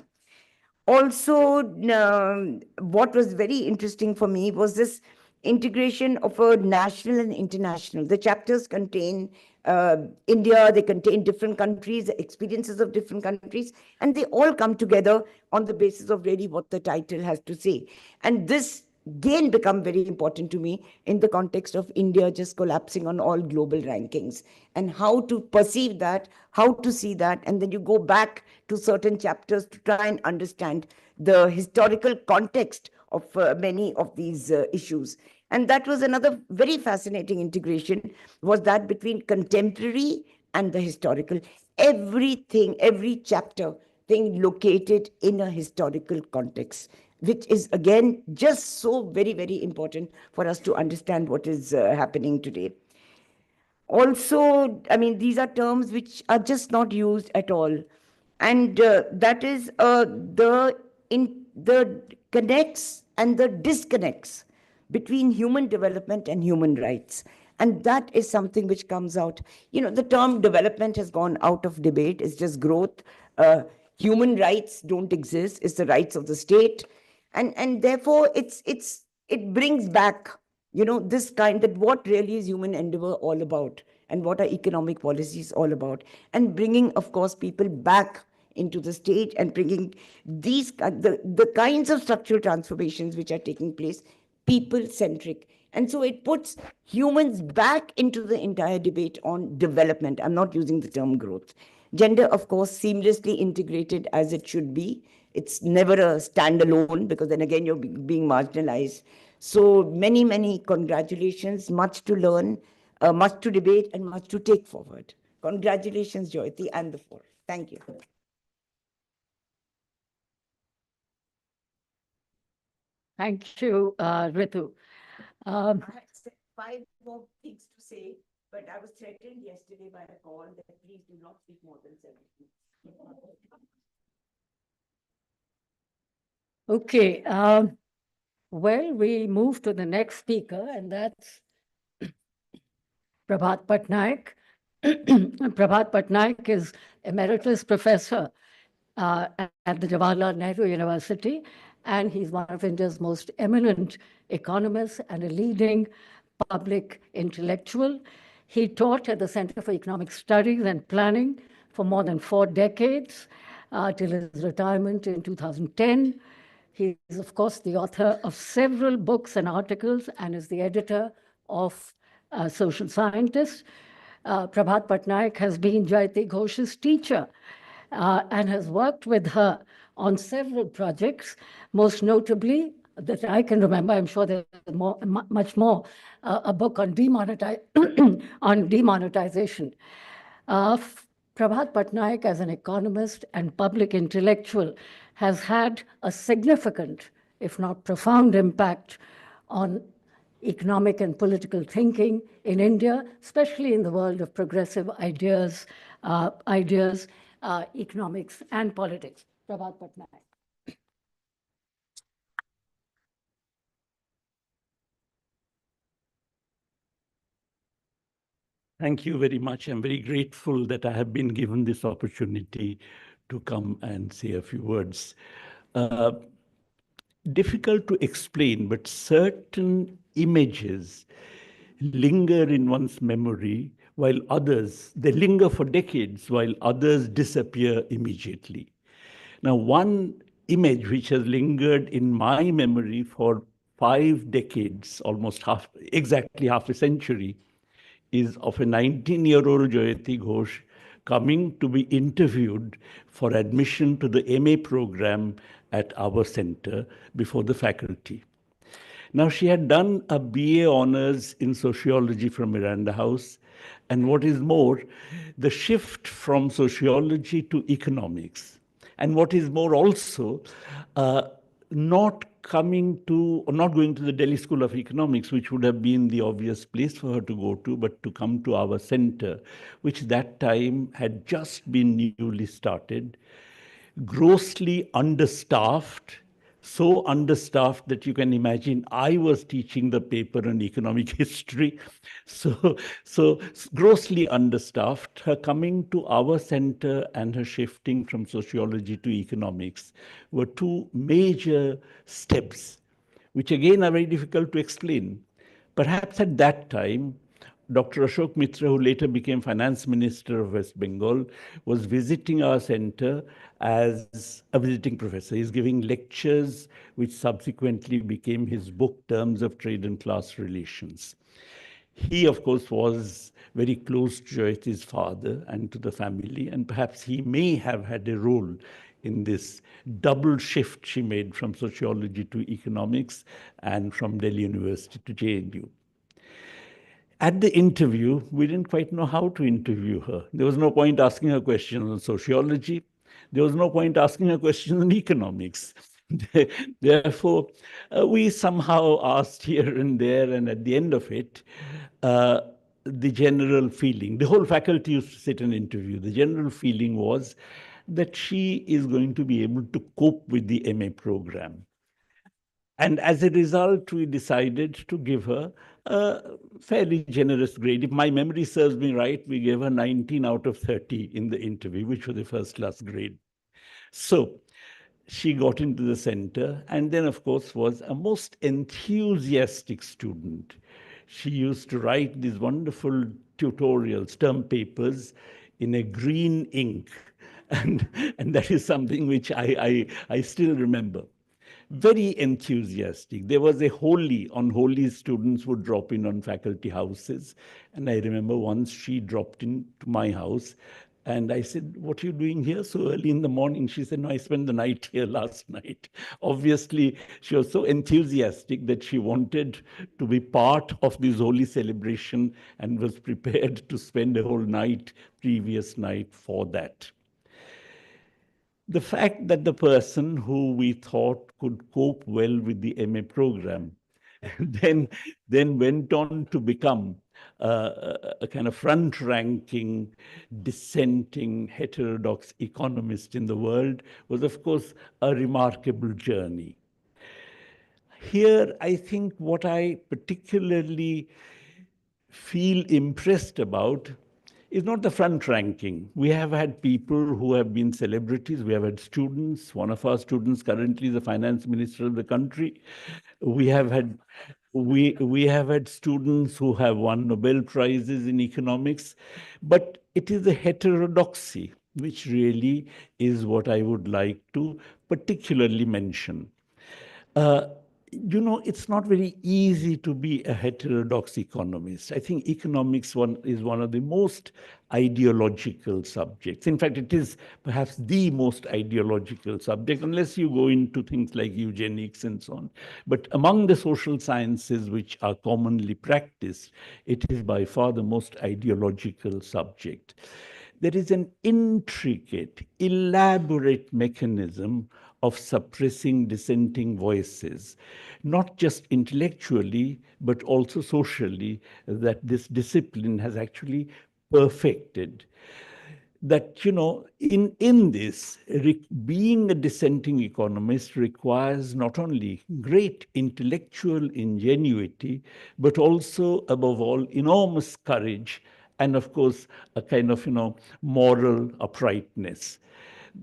Also, what was very interesting for me was this integration of a national and international. The chapters contain India, they contain different countries, the experiences of different countries, and they all come together on the basis of really what the title has to say. And this again become very important to me in the context of India just collapsing on all global rankings, and how to perceive that, how to see that, and then you go back to certain chapters to try and understand the historical context of many of these issues. And that was another very fascinating integration, was that between contemporary and the historical. Everything, every chapter thing located in a historical context, which is again just so very, very important for us to understand what is happening today. Also, I mean, these are terms which are just not used at all. And that is the connects and the disconnects between human development and human rights. And that is something which comes out. The term development has gone out of debate. It's just growth. Human rights don't exist. It's the rights of the state. And therefore, it brings back, this kind, that what really is human endeavor all about, and what are economic policies all about, and bringing, of course, people back into the stage, and bringing these the kinds of structural transformations which are taking place, people-centric. And so it puts humans back into the entire debate on development. I'm not using the term growth. Gender, of course, seamlessly integrated as it should be. It's never a standalone, because then again, you're being marginalized. So many, many congratulations, much to learn, much to debate, and much to take forward. Congratulations, Jayati, and the 4. Thank you. Thank you, Ritu. I had 5 more things to say, but I was threatened yesterday by a call that please do not speak more than 7 minutes. Okay. Well, we move to the next speaker, and that's Prabhat Patnaik. Prabhat Patnaik is Emeritus Professor at the Jawaharlal Nehru University, and he's one of India's most eminent economists and a leading public intellectual. He taught at the Center for Economic Studies and Planning for more than 4 decades, till his retirement in 2010. He is, of course, the author of several books and articles and is the editor of Social Scientist. Prabhat Patnaik has been Jayati Ghosh's teacher and has worked with her on several projects, most notably that I can remember, I'm sure there's much more, a book on on demonetization. Prabhat Patnaik, as an economist and public intellectual, has had a significant, if not profound, impact on economic and political thinking in India, especially in the world of progressive ideas, economics, and politics. Prabhat Patnaik. Thank you very much. I'm very grateful that I have been given this opportunity to come and say a few words. Difficult to explain, but certain images linger in one's memory while others, they linger for decades while others disappear immediately. Now, one image which has lingered in my memory for 5 decades, almost exactly half a century, is of a 19-year-old Jayati Ghosh coming to be interviewed for admission to the MA program at our center before the faculty. Now, she had done a BA honors in sociology from Miranda House. And what is more, the shift from sociology to economics. And what is more also, not going to the Delhi School of Economics, which would have been the obvious place for her to go to, but to come to our center, which that time had just been newly started, grossly understaffed, so understaffed that you can imagine I was teaching the paper on economic history. So grossly understaffed. Her coming to our center and her shifting from sociology to economics were 2 major steps, which again are very difficult to explain. Perhaps at that time, Dr. Ashok Mitra, who later became Finance Minister of West Bengal, was visiting our center as a visiting professor. He's giving lectures, which subsequently became his book, Terms of Trade and Class Relations. He, of course, was very close to Jayati's father and to the family, and perhaps he may have had a role in this double shift she made from sociology to economics and from Delhi University to JNU. At the interview, we didn't quite know how to interview her. There was no point asking her questions on sociology. There was no point asking her questions on economics. Therefore, we somehow asked here and there, and at the end of it, the general feeling, the whole faculty used to sit and interview. The general feeling was that she is going to be able to cope with the MA program. And as a result, we decided to give her a fairly generous grade. If my memory serves me right, we gave her 19 out of 30 in the interview, which was a first-class grade. So she got into the center and then, of course, was a most enthusiastic student. She used to write these wonderful tutorials, term papers, in a green ink. And that is something which I still remember. Very enthusiastic. There was a Holi students would drop in on faculty houses. And I remember once she dropped into my house and I said, "What are you doing here so early in the morning?" She said, "No, I spent the night here last night." Obviously, she was so enthusiastic that she wanted to be part of this holy celebration and was prepared to spend a whole night, previous night, for that. The fact that the person who we thought could cope well with the MA program then went on to become a kind of front-ranking, dissenting, heterodox economist in the world was, of course, a remarkable journey. Here, I think what I particularly feel impressed about is not the front ranking. We have had people who have been celebrities. We have had students. One of our students currently is the finance minister of the country. We have had we have had students who have won Nobel Prizes in economics, but it is a heterodoxy, which really is what I would like to particularly mention. It's not very easy to be a heterodox economist. I think economics is one of the most ideological subjects. In fact, it is perhaps the most ideological subject, unless you go into things like eugenics and so on. But among the social sciences which are commonly practiced, it is by far the most ideological subject. There is an intricate, elaborate mechanism of suppressing dissenting voices, not just intellectually, but also socially, that this discipline has actually perfected. That, in this, being a dissenting economist requires not only great intellectual ingenuity, but also, above all, enormous courage and, of course, a kind of, moral uprightness.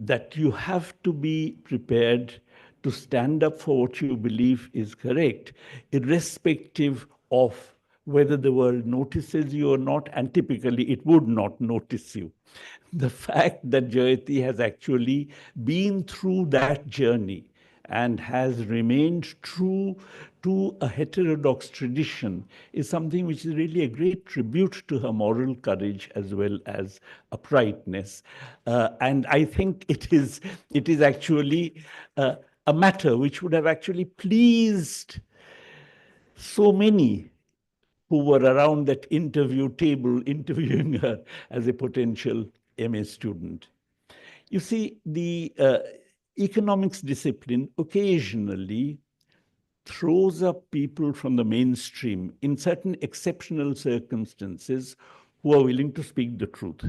That you have to be prepared to stand up for what you believe is correct, irrespective of whether the world notices you or not, and typically it would not notice you. The fact that Jayati has actually been through that journey and has remained true to a heterodox tradition is something which is really a great tribute to her moral courage as well as uprightness. And I think it is actually a matter which would have actually pleased so many who were around that interview table interviewing her as a potential MA student. You see, the economics discipline occasionally throws up people from the mainstream in certain exceptional circumstances who are willing to speak the truth.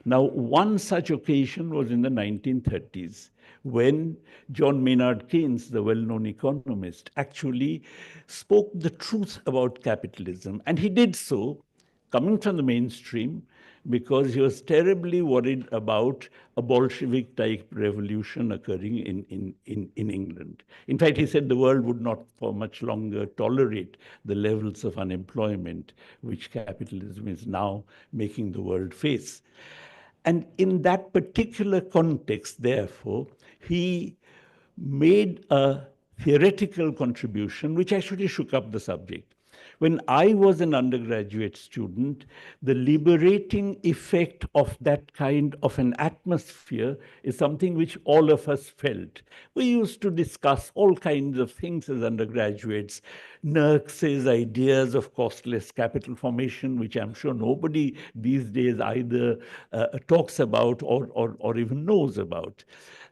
Now, one such occasion was in the 1930s, when John Maynard Keynes, the well-known economist, actually spoke the truth about capitalism. And he did so, coming from the mainstream, because he was terribly worried about a Bolshevik-type revolution occurring in England. In fact, he said the world would not for much longer tolerate the levels of unemployment which capitalism is now making the world face. And in that particular context, therefore, he made a theoretical contribution which actually shook up the subject. When I was an undergraduate student, the liberating effect of that kind of an atmosphere is something which all of us felt. We used to discuss all kinds of things as undergraduates. Nurks's ideas of costless capital formation, which I'm sure nobody these days either talks about or even knows about.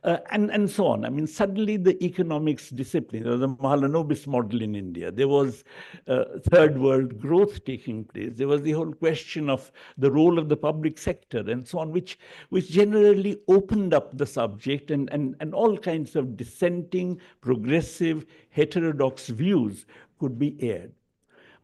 And so on. I mean, suddenly the economics discipline, the Mahalanobis model in India, there was third world growth taking place. There was the whole question of the role of the public sector and so on, which generally opened up the subject, and all kinds of dissenting, progressive, heterodox views could be aired.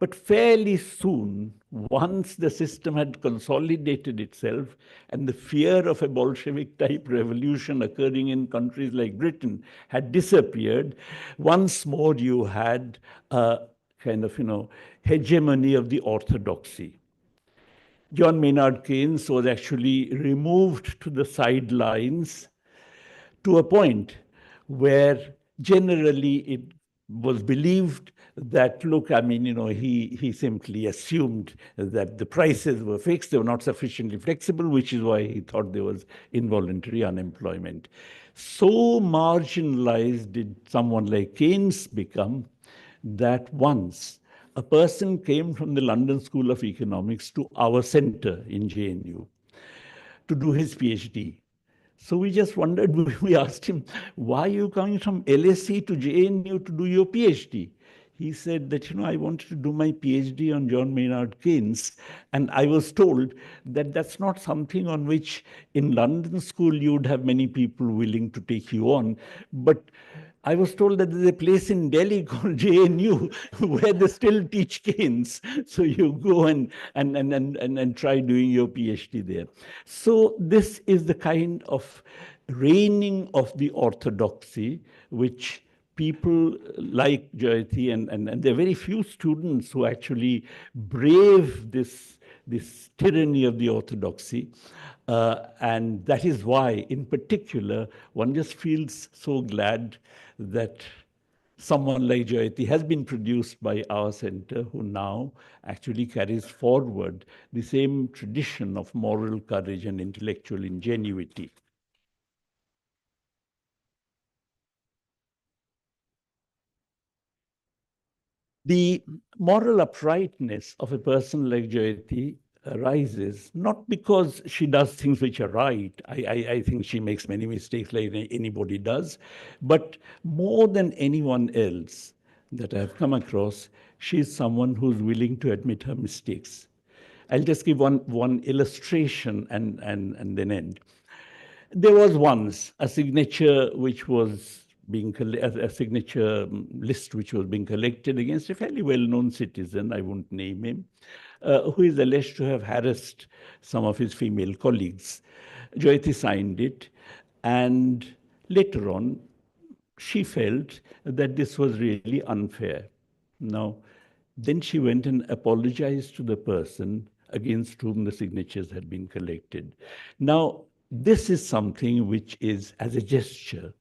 But fairly soon, once the system had consolidated itself and the fear of a Bolshevik-type revolution occurring in countries like Britain had disappeared, once more you had a kind of, hegemony of the orthodoxy. John Maynard Keynes was actually removed to the sidelines to a point where generally it was believed that, look, I mean, he simply assumed that the prices were fixed. They were not sufficiently flexible, which is why he thought there was involuntary unemployment. So marginalized did someone like Keynes become that once a person came from the London School of Economics to our center in JNU to do his PhD. So we just wondered, we asked him, why are you coming from LSE to JNU to do your PhD? He said that, I wanted to do my PhD on John Maynard Keynes, and I was told that that's not something on which in London school you would have many people willing to take you on, but I was told that there's a place in Delhi called JNU where they still teach Keynes. So you go and try doing your PhD there. So this is the kind of reigning of the orthodoxy which people like Jayati, and there are very few students who actually brave this tyranny of the orthodoxy. And that is why, in particular, one just feels so glad that someone like Jayati has been produced by our center, who now actually carries forward the same tradition of moral courage and intellectual ingenuity. The moral uprightness of a person like Jayati arises not because she does things which are right. I think she makes many mistakes like anybody does, but more than anyone else that I've come across, she's someone who's willing to admit her mistakes. I'll just give one illustration and then end. There was once a signature which was being a signature list which was being collected against a fairly well-known citizen, I won't name him, who is alleged to have harassed some of his female colleagues. Jayati signed it, and later on, she felt that this was really unfair. Now, then she went and apologized to the person against whom the signatures had been collected. Now, this is something which is, as a gesture,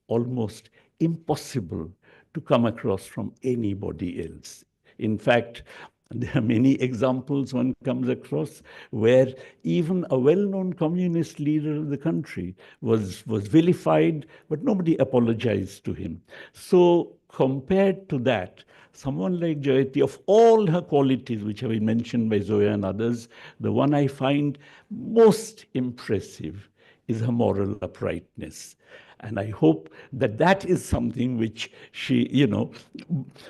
almost impossible to come across from anybody else. In fact, there are many examples one comes across where even a well-known communist leader of the country was vilified, but nobody apologized to him. So compared to that, someone like Jayati, of all her qualities, which have been mentioned by Zoya and others, the one I find most impressive is her moral uprightness. And I hope that that is something which she,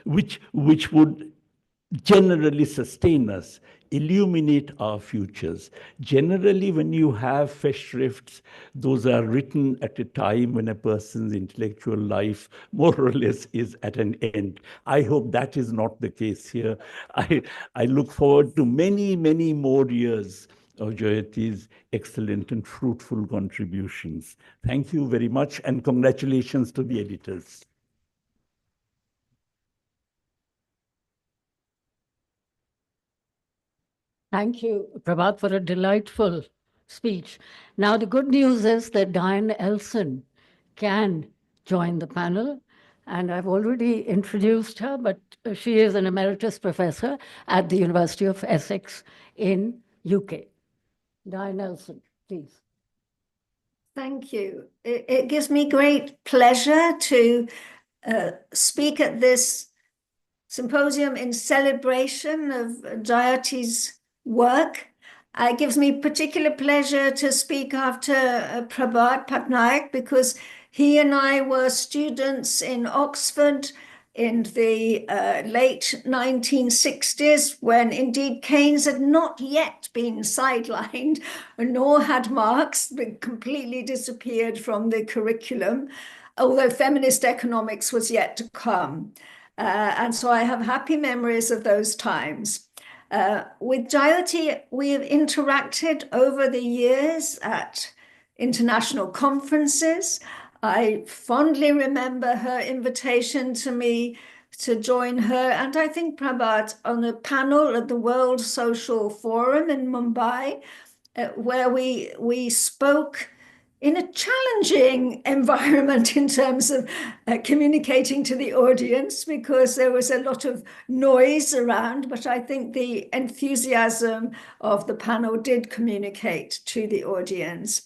which would generally sustain us, illuminate our futures. Generally, when you have Festschrifts, those are written at a time when a person's intellectual life more or less is at an end. I hope that is not the case here. I look forward to many, many more years of Jayati's excellent and fruitful contributions. Thank you very much, and congratulations to the editors. Thank you, Prabhat, for a delightful speech. Now, the good news is that Diane Elson can join the panel, and I've already introduced her, but she is an emeritus professor at the University of Essex in UK. Diane Elson, please. Thank you. It gives me great pleasure to speak at this symposium in celebration of Jayati's work. It gives me particular pleasure to speak after Prabhat Patnaik, because he and I were students in Oxford in the late 1960s, when indeed Keynes had not yet been sidelined, nor had Marx completely disappeared from the curriculum, although feminist economics was yet to come. And so I have happy memories of those times. With Jayati, we have interacted over the years at international conferences. I fondly remember her invitation to me to join her, and I think Prabhat, on a panel at the World Social Forum in Mumbai, where we spoke in a challenging environment in terms of communicating to the audience, because there was a lot of noise around, but I think the enthusiasm of the panel did communicate to the audience.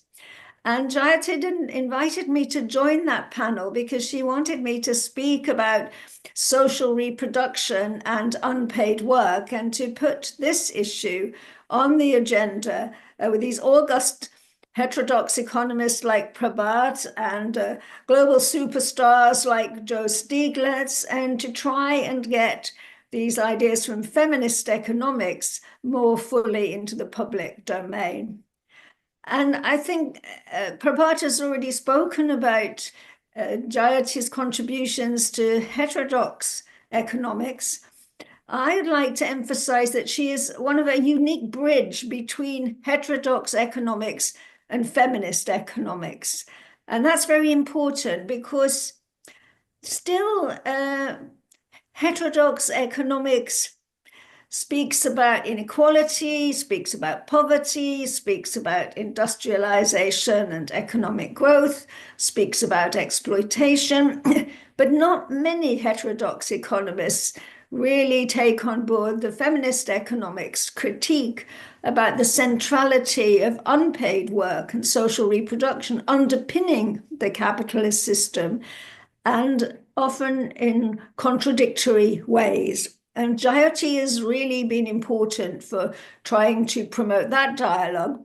And Jayati invited me to join that panel because she wanted me to speak about social reproduction and unpaid work, and to put this issue on the agenda with these august heterodox economists like Prabhat and global superstars like Joe Stiglitz, and to try and get these ideas from feminist economics more fully into the public domain. And I think Prabhat has already spoken about Jayati's contributions to heterodox economics. I'd like to emphasize that she is one of a unique bridge between heterodox economics and feminist economics. And that's very important, because still, heterodox economics speaks about inequality, speaks about poverty, speaks about industrialization and economic growth, speaks about exploitation, but not many heterodox economists really take on board the feminist economics critique about the centrality of unpaid work and social reproduction underpinning the capitalist system, and often in contradictory ways. And Jayati has really been important for trying to promote that dialogue,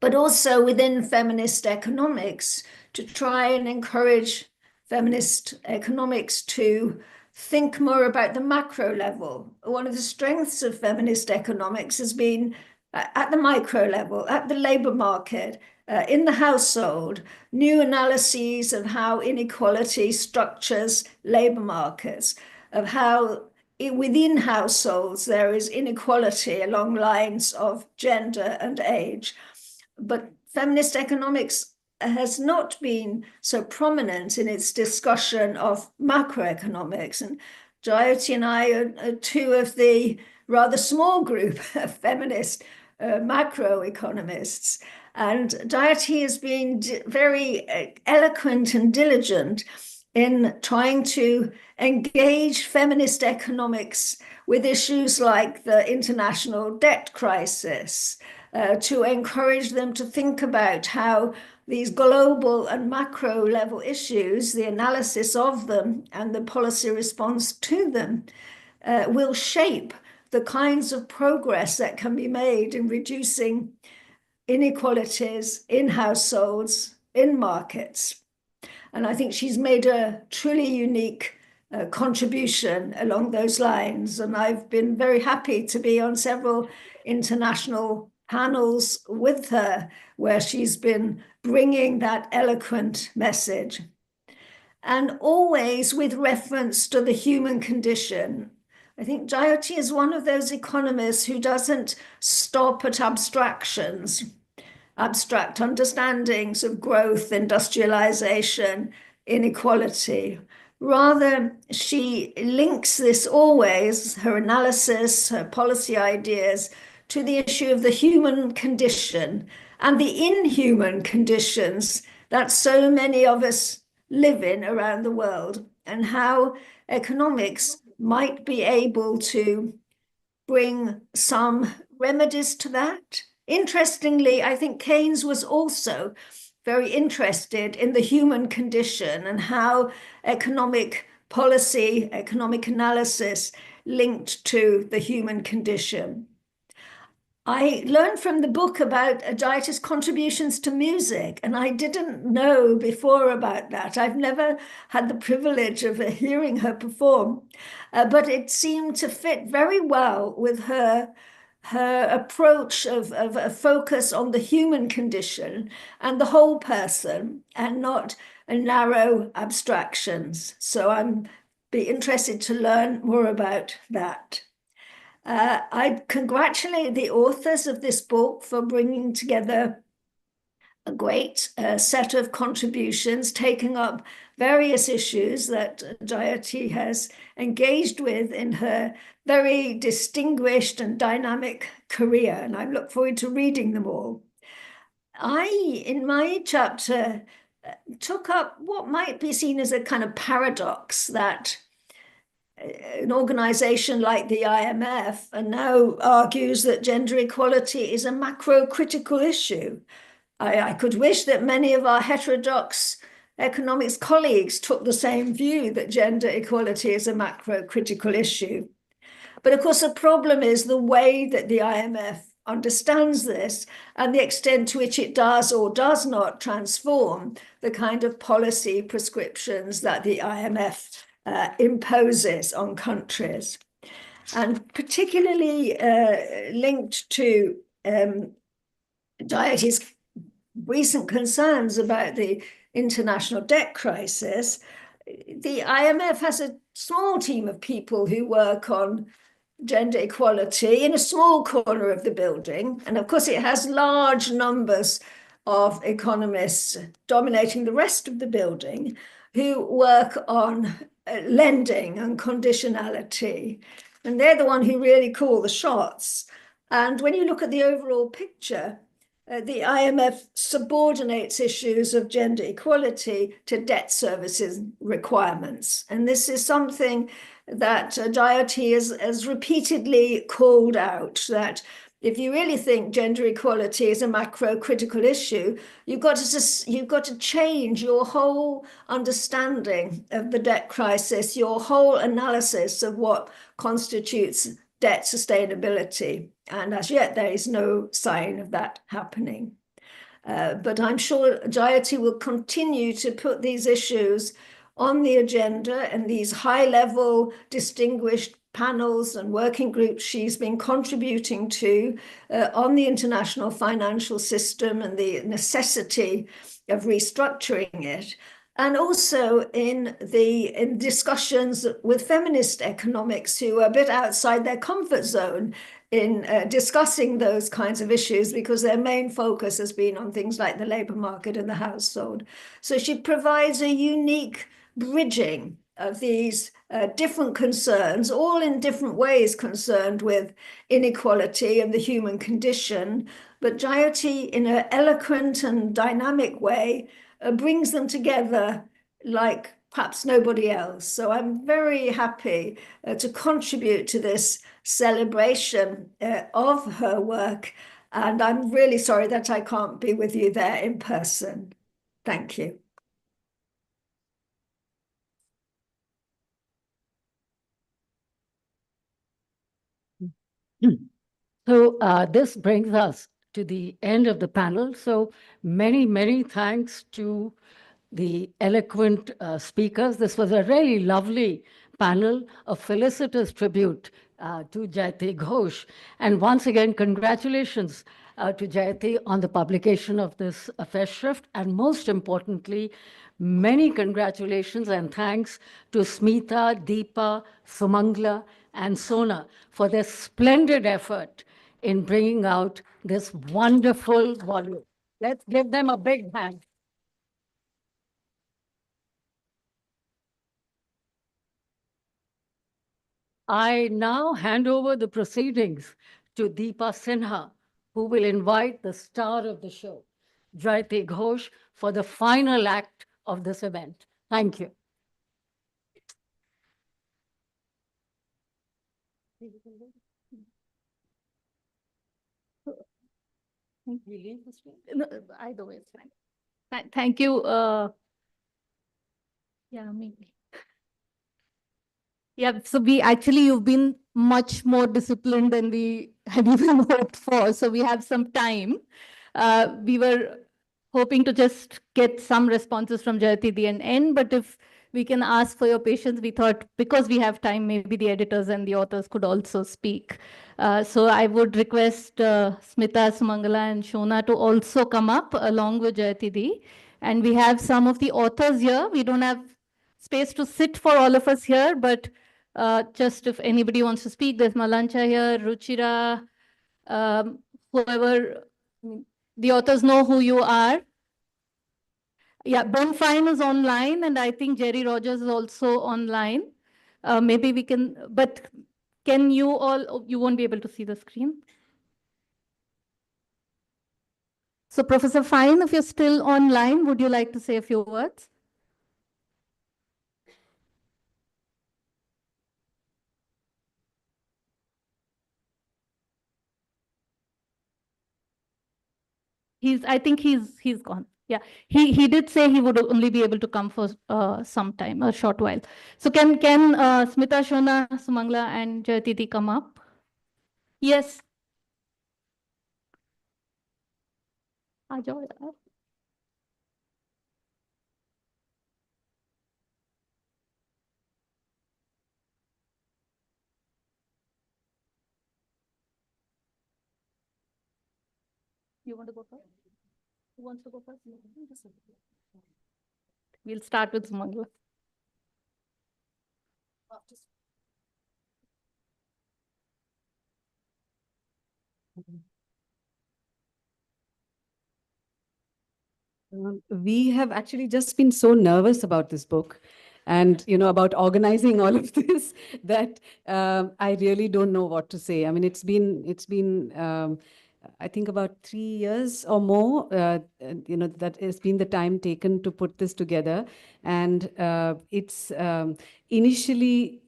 but also within feminist economics to try and encourage feminist economics to think more about the macro level. One of the strengths of feminist economics has been at the micro level, at the labor market, in the household, new analyses of how inequality structures labor markets, of how within households there is inequality along lines of gender and age. But feminist economics has not been so prominent in its discussion of macroeconomics. And Jayati and I are two of the rather small group of feminist macroeconomists. And Jayati has been very eloquent and diligent in trying to engage feminist economics with issues like the international debt crisis, to encourage them to think about how these global and macro level issues, the analysis of them and the policy response to them, will shape the kinds of progress that can be made in reducing inequalities in households, in markets. And I think she's made a truly unique contribution along those lines. And I've been very happy to be on several international panels with her where she's been bringing that eloquent message. And always with reference to the human condition. I think Jayati is one of those economists who doesn't stop at abstractions, abstract understandings of growth, industrialization, inequality. Rather, she links this always, her analysis, her policy ideas, to the issue of the human condition and the inhuman conditions that so many of us live in around the world, and how economics might be able to bring some remedies to that. Interestingly, I think Keynes was also very interested in the human condition and how economic policy, economic analysis linked to the human condition. I learned from the book about Jayati's contributions to music, and I didn't know before about that. I've never had the privilege of hearing her perform, but it seemed to fit very well with her approach of a focus on the human condition and the whole person, and not narrow abstractions. So I'm be interested to learn more about that. I congratulate the authors of this book for bringing together a great set of contributions, taking up various issues that Jayati has engaged with in her very distinguished and dynamic career, and I look forward to reading them all. In my chapter, took up what might be seen as a kind of paradox that an organization like the IMF now argues that gender equality is a macro-critical issue. I could wish that many of our heterodox economics colleagues took the same view, that gender equality is a macro-critical issue. But of course, the problem is the way that the IMF understands this and the extent to which it does or does not transform the kind of policy prescriptions that the IMF imposes on countries. And particularly linked to Jayati's recent concerns about the international debt crisis, the IMF has a small team of people who work on gender equality in a small corner of the building. And of course, it has large numbers of economists dominating the rest of the building. who work on lending and conditionality. And they're the one who really call the shots. And when you look at the overall picture, the IMF subordinates issues of gender equality to debt services requirements. And this is something that Jayati has repeatedly called out, that if you really think gender equality is a macro critical issue, you've got to change your whole understanding of the debt crisis, your whole analysis of what constitutes debt sustainability. And as yet, there is no sign of that happening. But I'm sure Jayati will continue to put these issues on the agenda, and these high-level distinguished panels and working groups she's been contributing to on the international financial system and the necessity of restructuring it. And also in discussions with feminist economics who are a bit outside their comfort zone in discussing those kinds of issues, because their main focus has been on things like the labor market and the household. So she provides a unique bridging of these different concerns, all in different ways concerned with inequality and the human condition. But Jayati, in an eloquent and dynamic way, brings them together like perhaps nobody else. So I'm very happy to contribute to this celebration of her work. And I'm really sorry that I can't be with you there in person. Thank you. So this brings us to the end of the panel. So many, many thanks to the eloquent speakers. This was a really lovely panel, a felicitous tribute to Jayati Ghosh. And once again, congratulations to Jayati on the publication of this Festschrift. And most importantly, many congratulations and thanks to Smita, Deepa, Sumangla, and Sona for their splendid effort in bringing out this wonderful volume. Let's give them a big hand. I now hand over the proceedings to Deepa Sinha, who will invite the star of the show, Jayati Ghosh, for the final act of this event. Thank you. No, either way, it's fine. Thank you. Yeah, maybe. Yeah, so you've been much more disciplined than we had even hoped for. So we have some time. We were hoping to just get some responses from Jayati at the end, but if we can ask for your patience, we thought because we have time, maybe the editors and the authors could also speak. So I would request Smita, Sumangala, and Shona to also come up along with Jayati. And we have some of the authors here. We don't have space to sit for all of us here, but just if anybody wants to speak, there's Malancha here, Ruchira, whoever, the authors know who you are. Yeah, Ben Fine is online, and I think Jerry Rogers is also online. Maybe we can, but can you all, you won't be able to see the screen. So Professor Fine, if you're still online, would you like to say a few words? I think he's gone. Yeah, he did say he would only be able to come for some time, a short while. So can Smita, Shona, Sumangla, and Jayati come up? Yes. आ जाओ यार. You want to go first? Who wants to go first? We'll start with Sumangla. We have actually just been so nervous about this book and, about organizing all of this that I really don't know what to say. I mean, it's been I think about 3 years or more, that has been the time taken to put this together. And it's initially,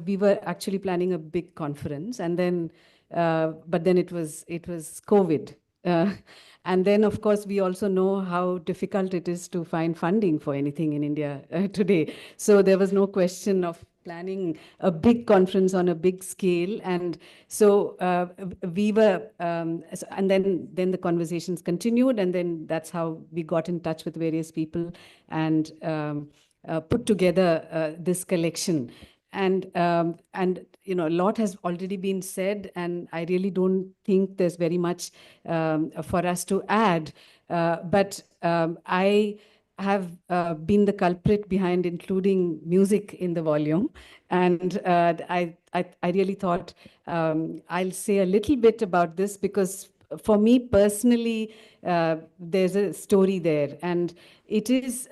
we were actually planning a big conference, and then, but then it was COVID. Uh, and then, of course, we also know how difficult it is to find funding for anything in India today. So there was no question of planning a big conference on a big scale. And so we were, and then the conversations continued, and then that's how we got in touch with various people and put together this collection. And a lot has already been said, and I really don't think there's very much for us to add. But I have been the culprit behind including music in the volume. And I really thought I'll say a little bit about this because for me personally, there's a story there. And it is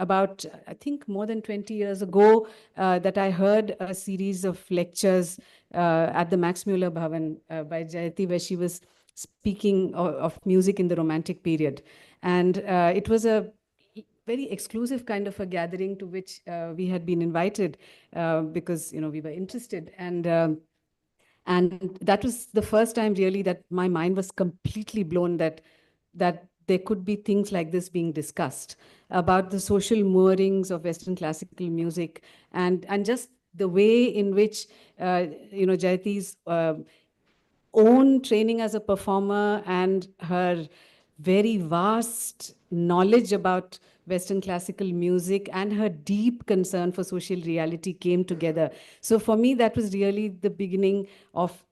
about, I think, more than 20 years ago that I heard a series of lectures at the Max Muller Bhavan by Jayati, where she was speaking of music in the Romantic period. And it was a very exclusive kind of a gathering to which we had been invited because, we were interested. And that was the first time really that my mind was completely blown that there could be things like this being discussed about the social moorings of Western classical music and just the way in which, Jayati's own training as a performer and her very vast knowledge about Western classical music and her deep concern for social reality came together. So for me, that was really the beginning of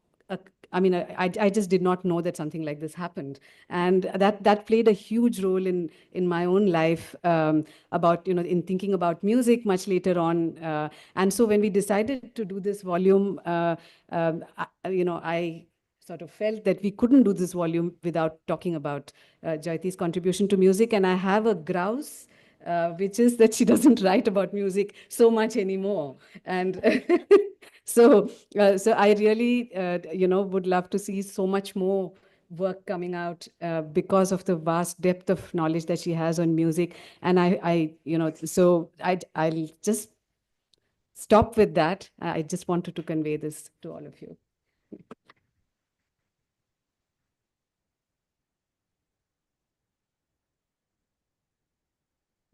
I just did not know that something like this happened, and that played a huge role in my own life about in thinking about music much later on. And so when we decided to do this volume, I sort of felt that we couldn't do this volume without talking about Jayati's contribution to music. And I have a grouse, which is that she doesn't write about music so much anymore. And so I really, would love to see so much more work coming out because of the vast depth of knowledge that she has on music. And so I'll just stop with that. I just wanted to convey this to all of you.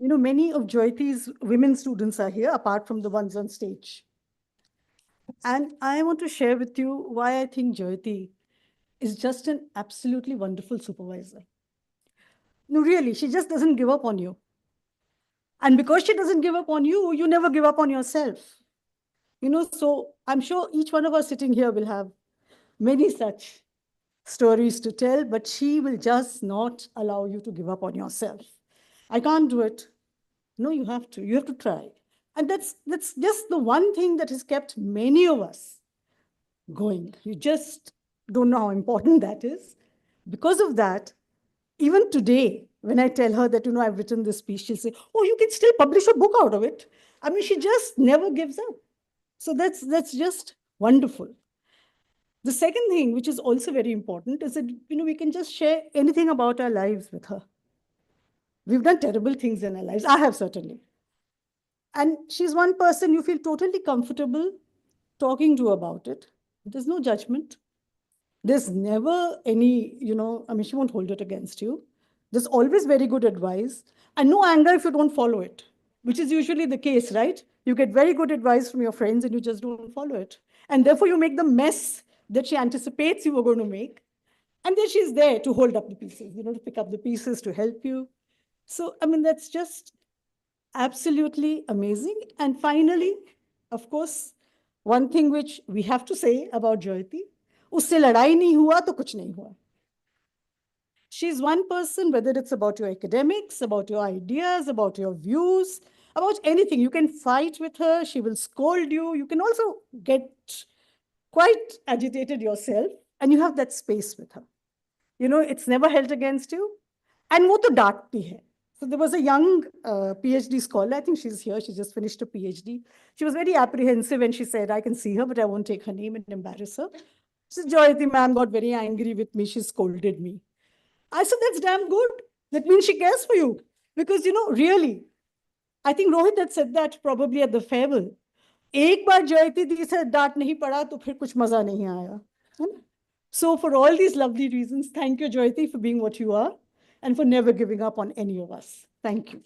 Many of Jayati's women students are here, apart from the ones on stage. And I want to share with you why I think Jayati is just an absolutely wonderful supervisor. No, really, she just doesn't give up on you. And because she doesn't give up on you, you never give up on yourself. So I'm sure each one of us sitting here will have many such stories to tell, but she will just not allow you to give up on yourself. I can't do it. No, you have to. You have to try. And that's just the one thing that has kept many of us going. You just don't know how important that is. Because of that, even today, when I tell her that, I've written this piece, she'll say, oh, you can still publish a book out of it. I mean, she just never gives up. So that's just wonderful. The second thing, which is also very important, is that, we can just share anything about our lives with her. We've done terrible things in our lives. I have certainly. And she's one person you feel totally comfortable talking to about it. There's no judgment. There's never any, she won't hold it against you. There's always very good advice and no anger if you don't follow it, which is usually the case, right? You get very good advice from your friends and you just don't follow it. And therefore you make the mess that she anticipates you were going to make. And then she's there to hold up the pieces, to pick up the pieces, to help you. So, that's just absolutely amazing. And finally, of course, one thing which we have to say about Jayati, usse ladai nahi hua to kuch nahi hua. She's one person, whether it's about your academics, about your ideas, about your views, about anything. You can fight with her, she will scold you. You can also get quite agitated yourself, and you have that space with her. It's never held against you. And वो तो डांटती है. So there was a young PhD scholar, I think she's here, she just finished a PhD. She was very apprehensive when she said, I can see her, but I won't take her name and embarrass her. So Jayati ma'am got very angry with me, she scolded me. I said, that's damn good. That means she cares for you. Because, really, I think Rohit had said that probably at the farewell. एक बार जयति दी से डांट नहीं पड़ा तो फिर कुछ मजा नहीं आया. So for all these lovely reasons, thank you, Jayati, for being what you are and for never giving up on any of us. Thank you.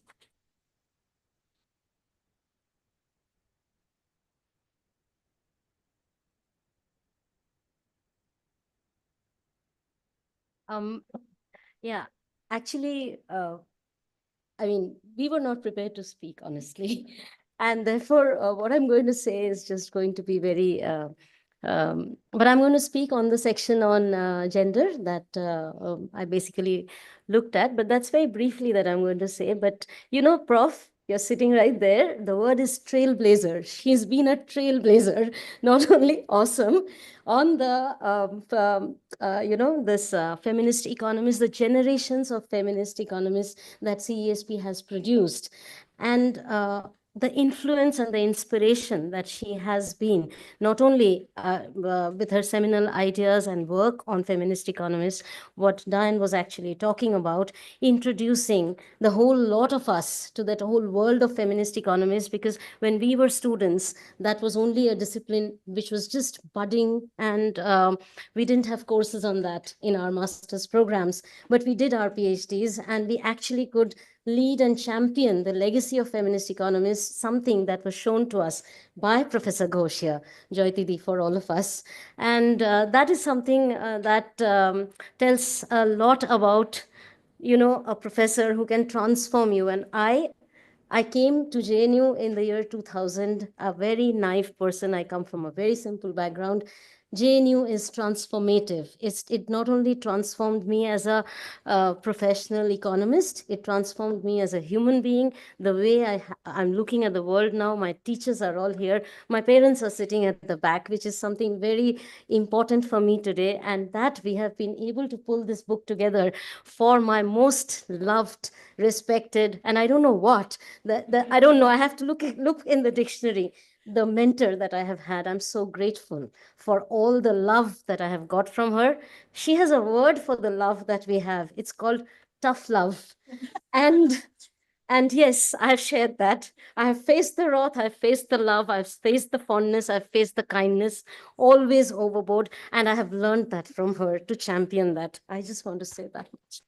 Yeah, actually, I mean, we were not prepared to speak, honestly. And therefore, what I'm going to say is just going to be very, but I'm going to speak on the section on gender that I basically looked at, but that's very briefly that I'm going to say. But, Prof, you're sitting right there. The word is trailblazer. She's been a trailblazer, not only awesome on the, this feminist economists, the generations of feminist economists that CESP has produced. And the influence and the inspiration that she has been, not only with her seminal ideas and work on feminist economists, what Diane was actually talking about, introducing the whole lot of us to that whole world of feminist economists, because when we were students, that was only a discipline which was just budding, and we didn't have courses on that in our master's programs, but we did our PhDs, and we actually could lead and champion the legacy of feminist economists, something that was shown to us by Professor Ghosh here, Jayati, for all of us. And that is something that tells a lot about, a professor who can transform you. And I came to JNU in the year 2000, a very naive person. I come from a very simple background. JNU is transformative. It not only transformed me as a professional economist, it transformed me as a human being. The way I'm looking at the world now, my teachers are all here. My parents are sitting at the back, which is something very important for me today. And that we have been able to pull this book together for my most loved, respected, and I don't know what, I don't know, I have to look in the dictionary, the mentor that I have had. I'm so grateful for all the love that I have got from her. She has a word for the love that we have. It's called tough love. And yes, I've shared that. I have faced the wrath, I've faced the love, I've faced the fondness, I've faced the kindness, always overboard. And I have learned that from her to champion that. I just want to say that much.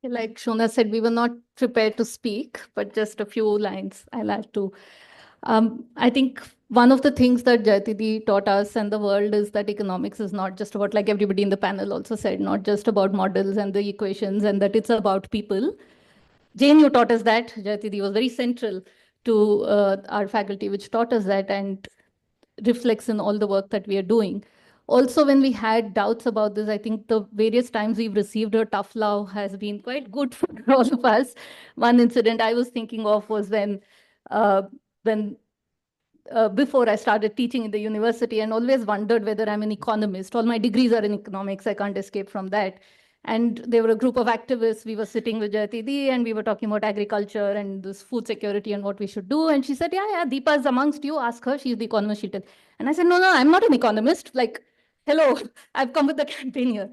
Like Shona said, we were not prepared to speak, but just a few lines I'll add to. I think one of the things that Jayati taught us and the world is that economics is not just about, like everybody in the panel also said, not just about models and the equations, and that it's about people. JNU taught us that. Jayati was very central to our faculty, which taught us that and reflects in all the work that we are doing. Also, when we had doubts about this, I think the various times we've received her tough love has been quite good for all of us. One incident I was thinking of was when before I started teaching in the university, and always wondered whether I'm an economist. All my degrees are in economics. I can't escape from that. And there were a group of activists. We were sitting with Jayati and we were talking about agriculture and this food security and what we should do. And she said, yeah, Deepa is amongst you. Ask her. She's the economist. She'll tell. And I said, no, I'm not an economist. Like, hello, I've come with the campaign here.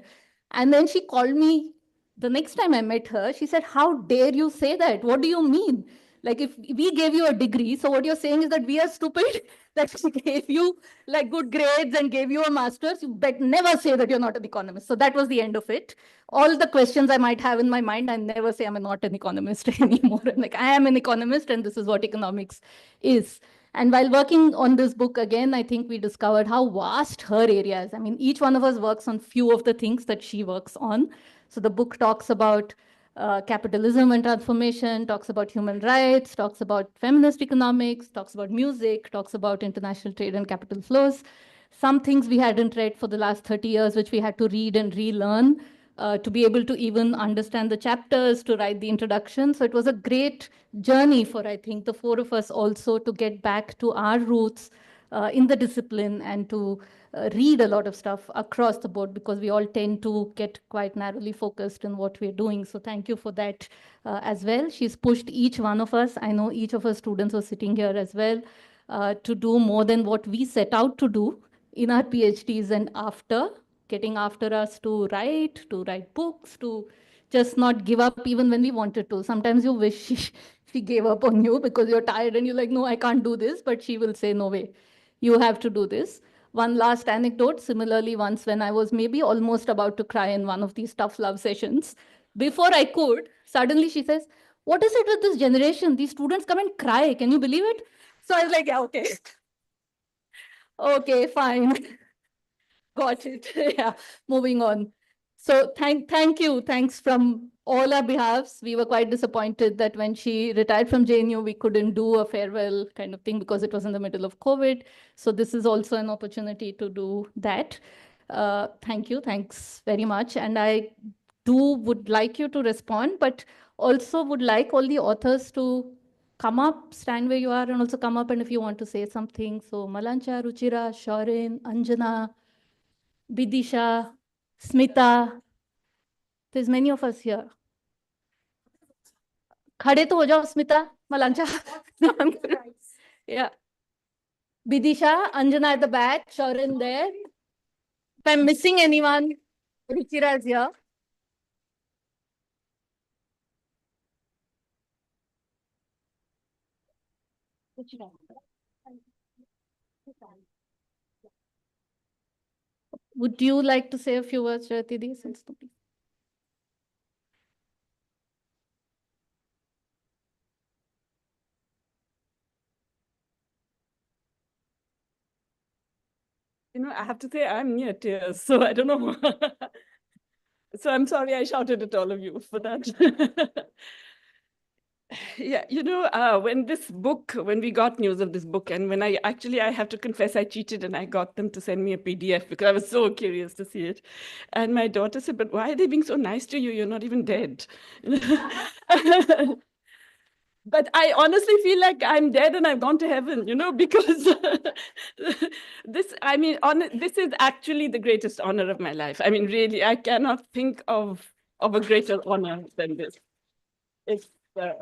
And then she called me the next time I met her. She said, how dare you say that? What do you mean? Like, if we gave you a degree, so what you're saying is that we are stupid, that we gave you like good grades and gave you a master's, you bet never say that you're not an economist. So that was the end of it. All the questions I might have in my mind, I never say I'm not an economist anymore. I'm like, I am an economist and this is what economics is. And while working on this book again, I think we discovered how vast her area is. I mean, each one of us works on few of the things that she works on. So the book talks about capitalism and transformation, talks about human rights, talks about feminist economics, talks about music, talks about international trade and capital flows. Some things we hadn't read for the last 30 years, which we had to read and relearn to be able to even understand the chapters, to write the introduction. So it was a great journey for, I think, the four of us also to get back to our roots, in the discipline and to read a lot of stuff across the board, because we all tend to get quite narrowly focused in what we're doing. So thank you for that as well. She's pushed each one of us. I know each of her students were sitting here as well to do more than what we set out to do in our PhDs and after, getting after us to write books, to just not give up even when we wanted to. Sometimes you wish she gave up on you because you're tired and you're like, no, I can't do this. But she will say, no way, you have to do this. One last anecdote. Similarly, once when I was maybe almost about to cry in one of these tough love sessions, before I could, suddenly she says, what is it with this generation? These students come and cry. Can you believe it? So I was like, yeah, okay. Okay, fine. Got it. Yeah, moving on. So thank you. Thanks from all our behalves. We were quite disappointed that when she retired from JNU, we couldn't do a farewell kind of thing because it was in the middle of COVID. So this is also an opportunity to do that. Thank you. Thanks very much. And I would like you to respond, but also would like all the authors to come up, stand where you are, and also come up. And if you want to say something, so Malancha, Ruchira, Shorin, Anjana, Bidisha, Smita, there's many of us here. खड़े तो हो जाओ Smita, Malancha. Yeah. Bidisha, Anjana at the back, Shorin there. If I'm missing anyone, Ruchira is here. Would you like to say a few words, Jayati? Since I have to say I'm near tears, so I don't know. So I'm sorry I shouted at all of you for that. Yeah, when we got news of this book, and when I have to confess, I cheated and I got them to send me a PDF because I was so curious to see it. And my daughter said, but why are they being so nice to you? You're not even dead. But I honestly feel like I'm dead and I've gone to heaven, because this is actually the greatest honor of my life. I mean, really, I cannot think of a greater honor than this. It's I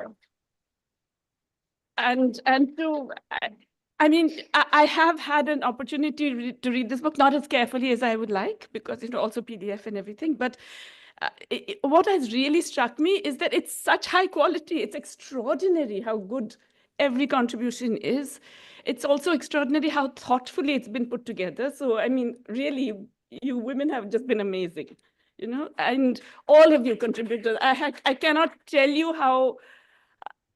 have had an opportunity to read this book, not as carefully as I would like, because also PDF and everything. But what has really struck me is that it's such high quality. It's extraordinary how good every contribution is. It's also extraordinary how thoughtfully it's been put together. So, I mean, really, you women have just been amazing, and all of you contributors. I cannot tell you how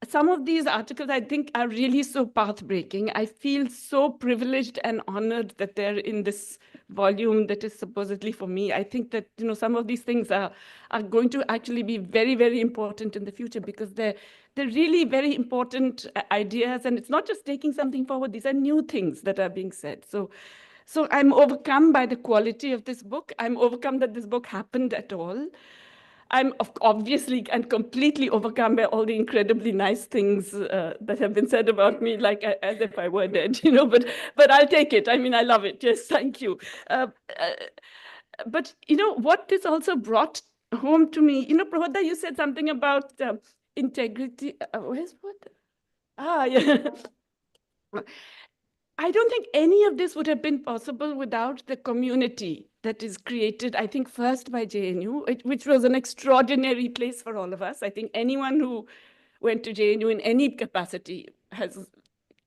some of these articles, I think, are really so path-breaking. I feel so privileged and honored that they're in this volume that is supposedly for me. I think that, some of these things are going to actually be very, very important in the future, because they're really very important ideas. And it's not just taking something forward. These are new things that are being said. So I'm overcome by the quality of this book. I'm overcome that this book happened at all. I'm obviously and completely overcome by all the incredibly nice things that have been said about me, like as if I were dead, but I'll take it. I mean, I love it. Yes, thank you. But what this also brought home to me, Prabhat, you said something about integrity. Where's what? Yeah. I don't think any of this would have been possible without the community that is created, I think, first by JNU, which was an extraordinary place for all of us. I think anyone who went to JNU in any capacity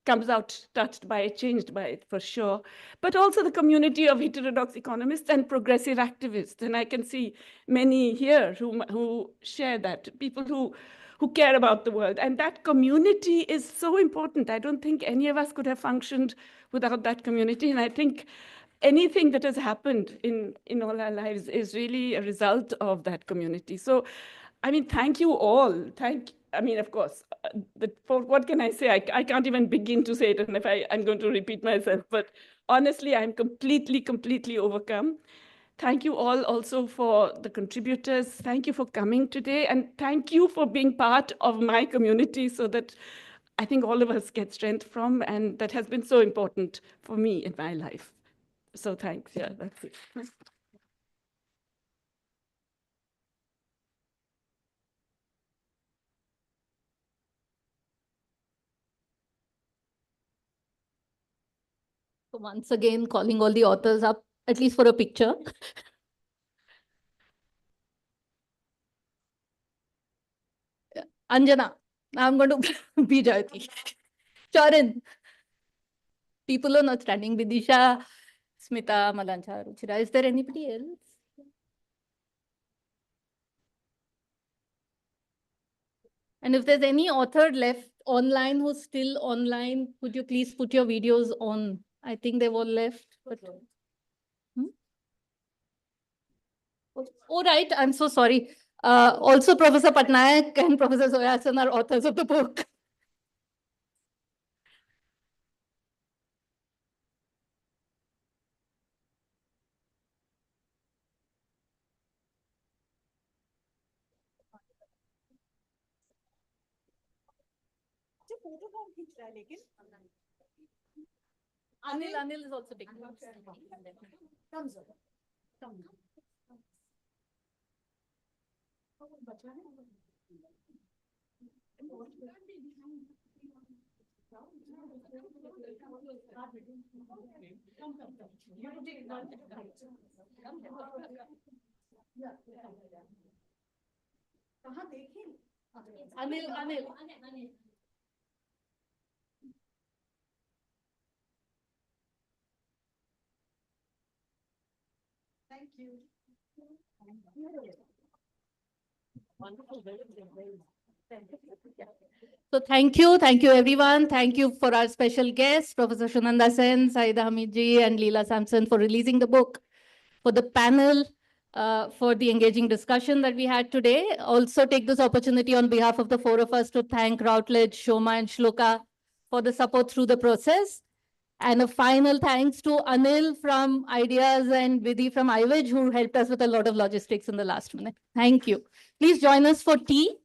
comes out touched by it, changed by it, for sure. But also the community of heterodox economists and progressive activists. And I can see many here who share that, people who care about the world. And that community is so important. I don't think any of us could have functioned without that community. And I think anything that has happened in all our lives is really a result of that community. So, I mean, thank you all. Of course, for what can I say? I can't even begin to say it, and if I'm going to repeat myself, but honestly, I'm completely overcome. Thank you all also for the contributors. Thank you for coming today, and thank you for being part of my community so that I think all of us get strength from, and that has been so important for me in my life. So thanks. Yeah, that's it. So once again, calling all the authors up, at least for a picture. Anjana, I'm going to be Jayati. Charan, people are not standing. Vidisha, Smita, Malancha, Ruchira. Is there anybody else? And if there's any author left online who's still online, could you please put your videos on? I think they've all left. But... Oh, right. I'm so sorry. Also, Professor Patnaik and Professor Soyasan are authors of the book. Anil is also taking notes. Anil. Thank you. So thank you everyone. Thank you for our special guests, Professor Shunanda Sen, Saida Hamidji, and Leela Sampson for releasing the book, for the panel, for the engaging discussion that we had today. Also take this opportunity on behalf of the four of us to thank Routledge, Shoma, and Shloka for the support through the process. And a final thanks to Anil from Ideas and Vidhi from IWIJ, who helped us with a lot of logistics in the last minute. Thank you. Please join us for tea.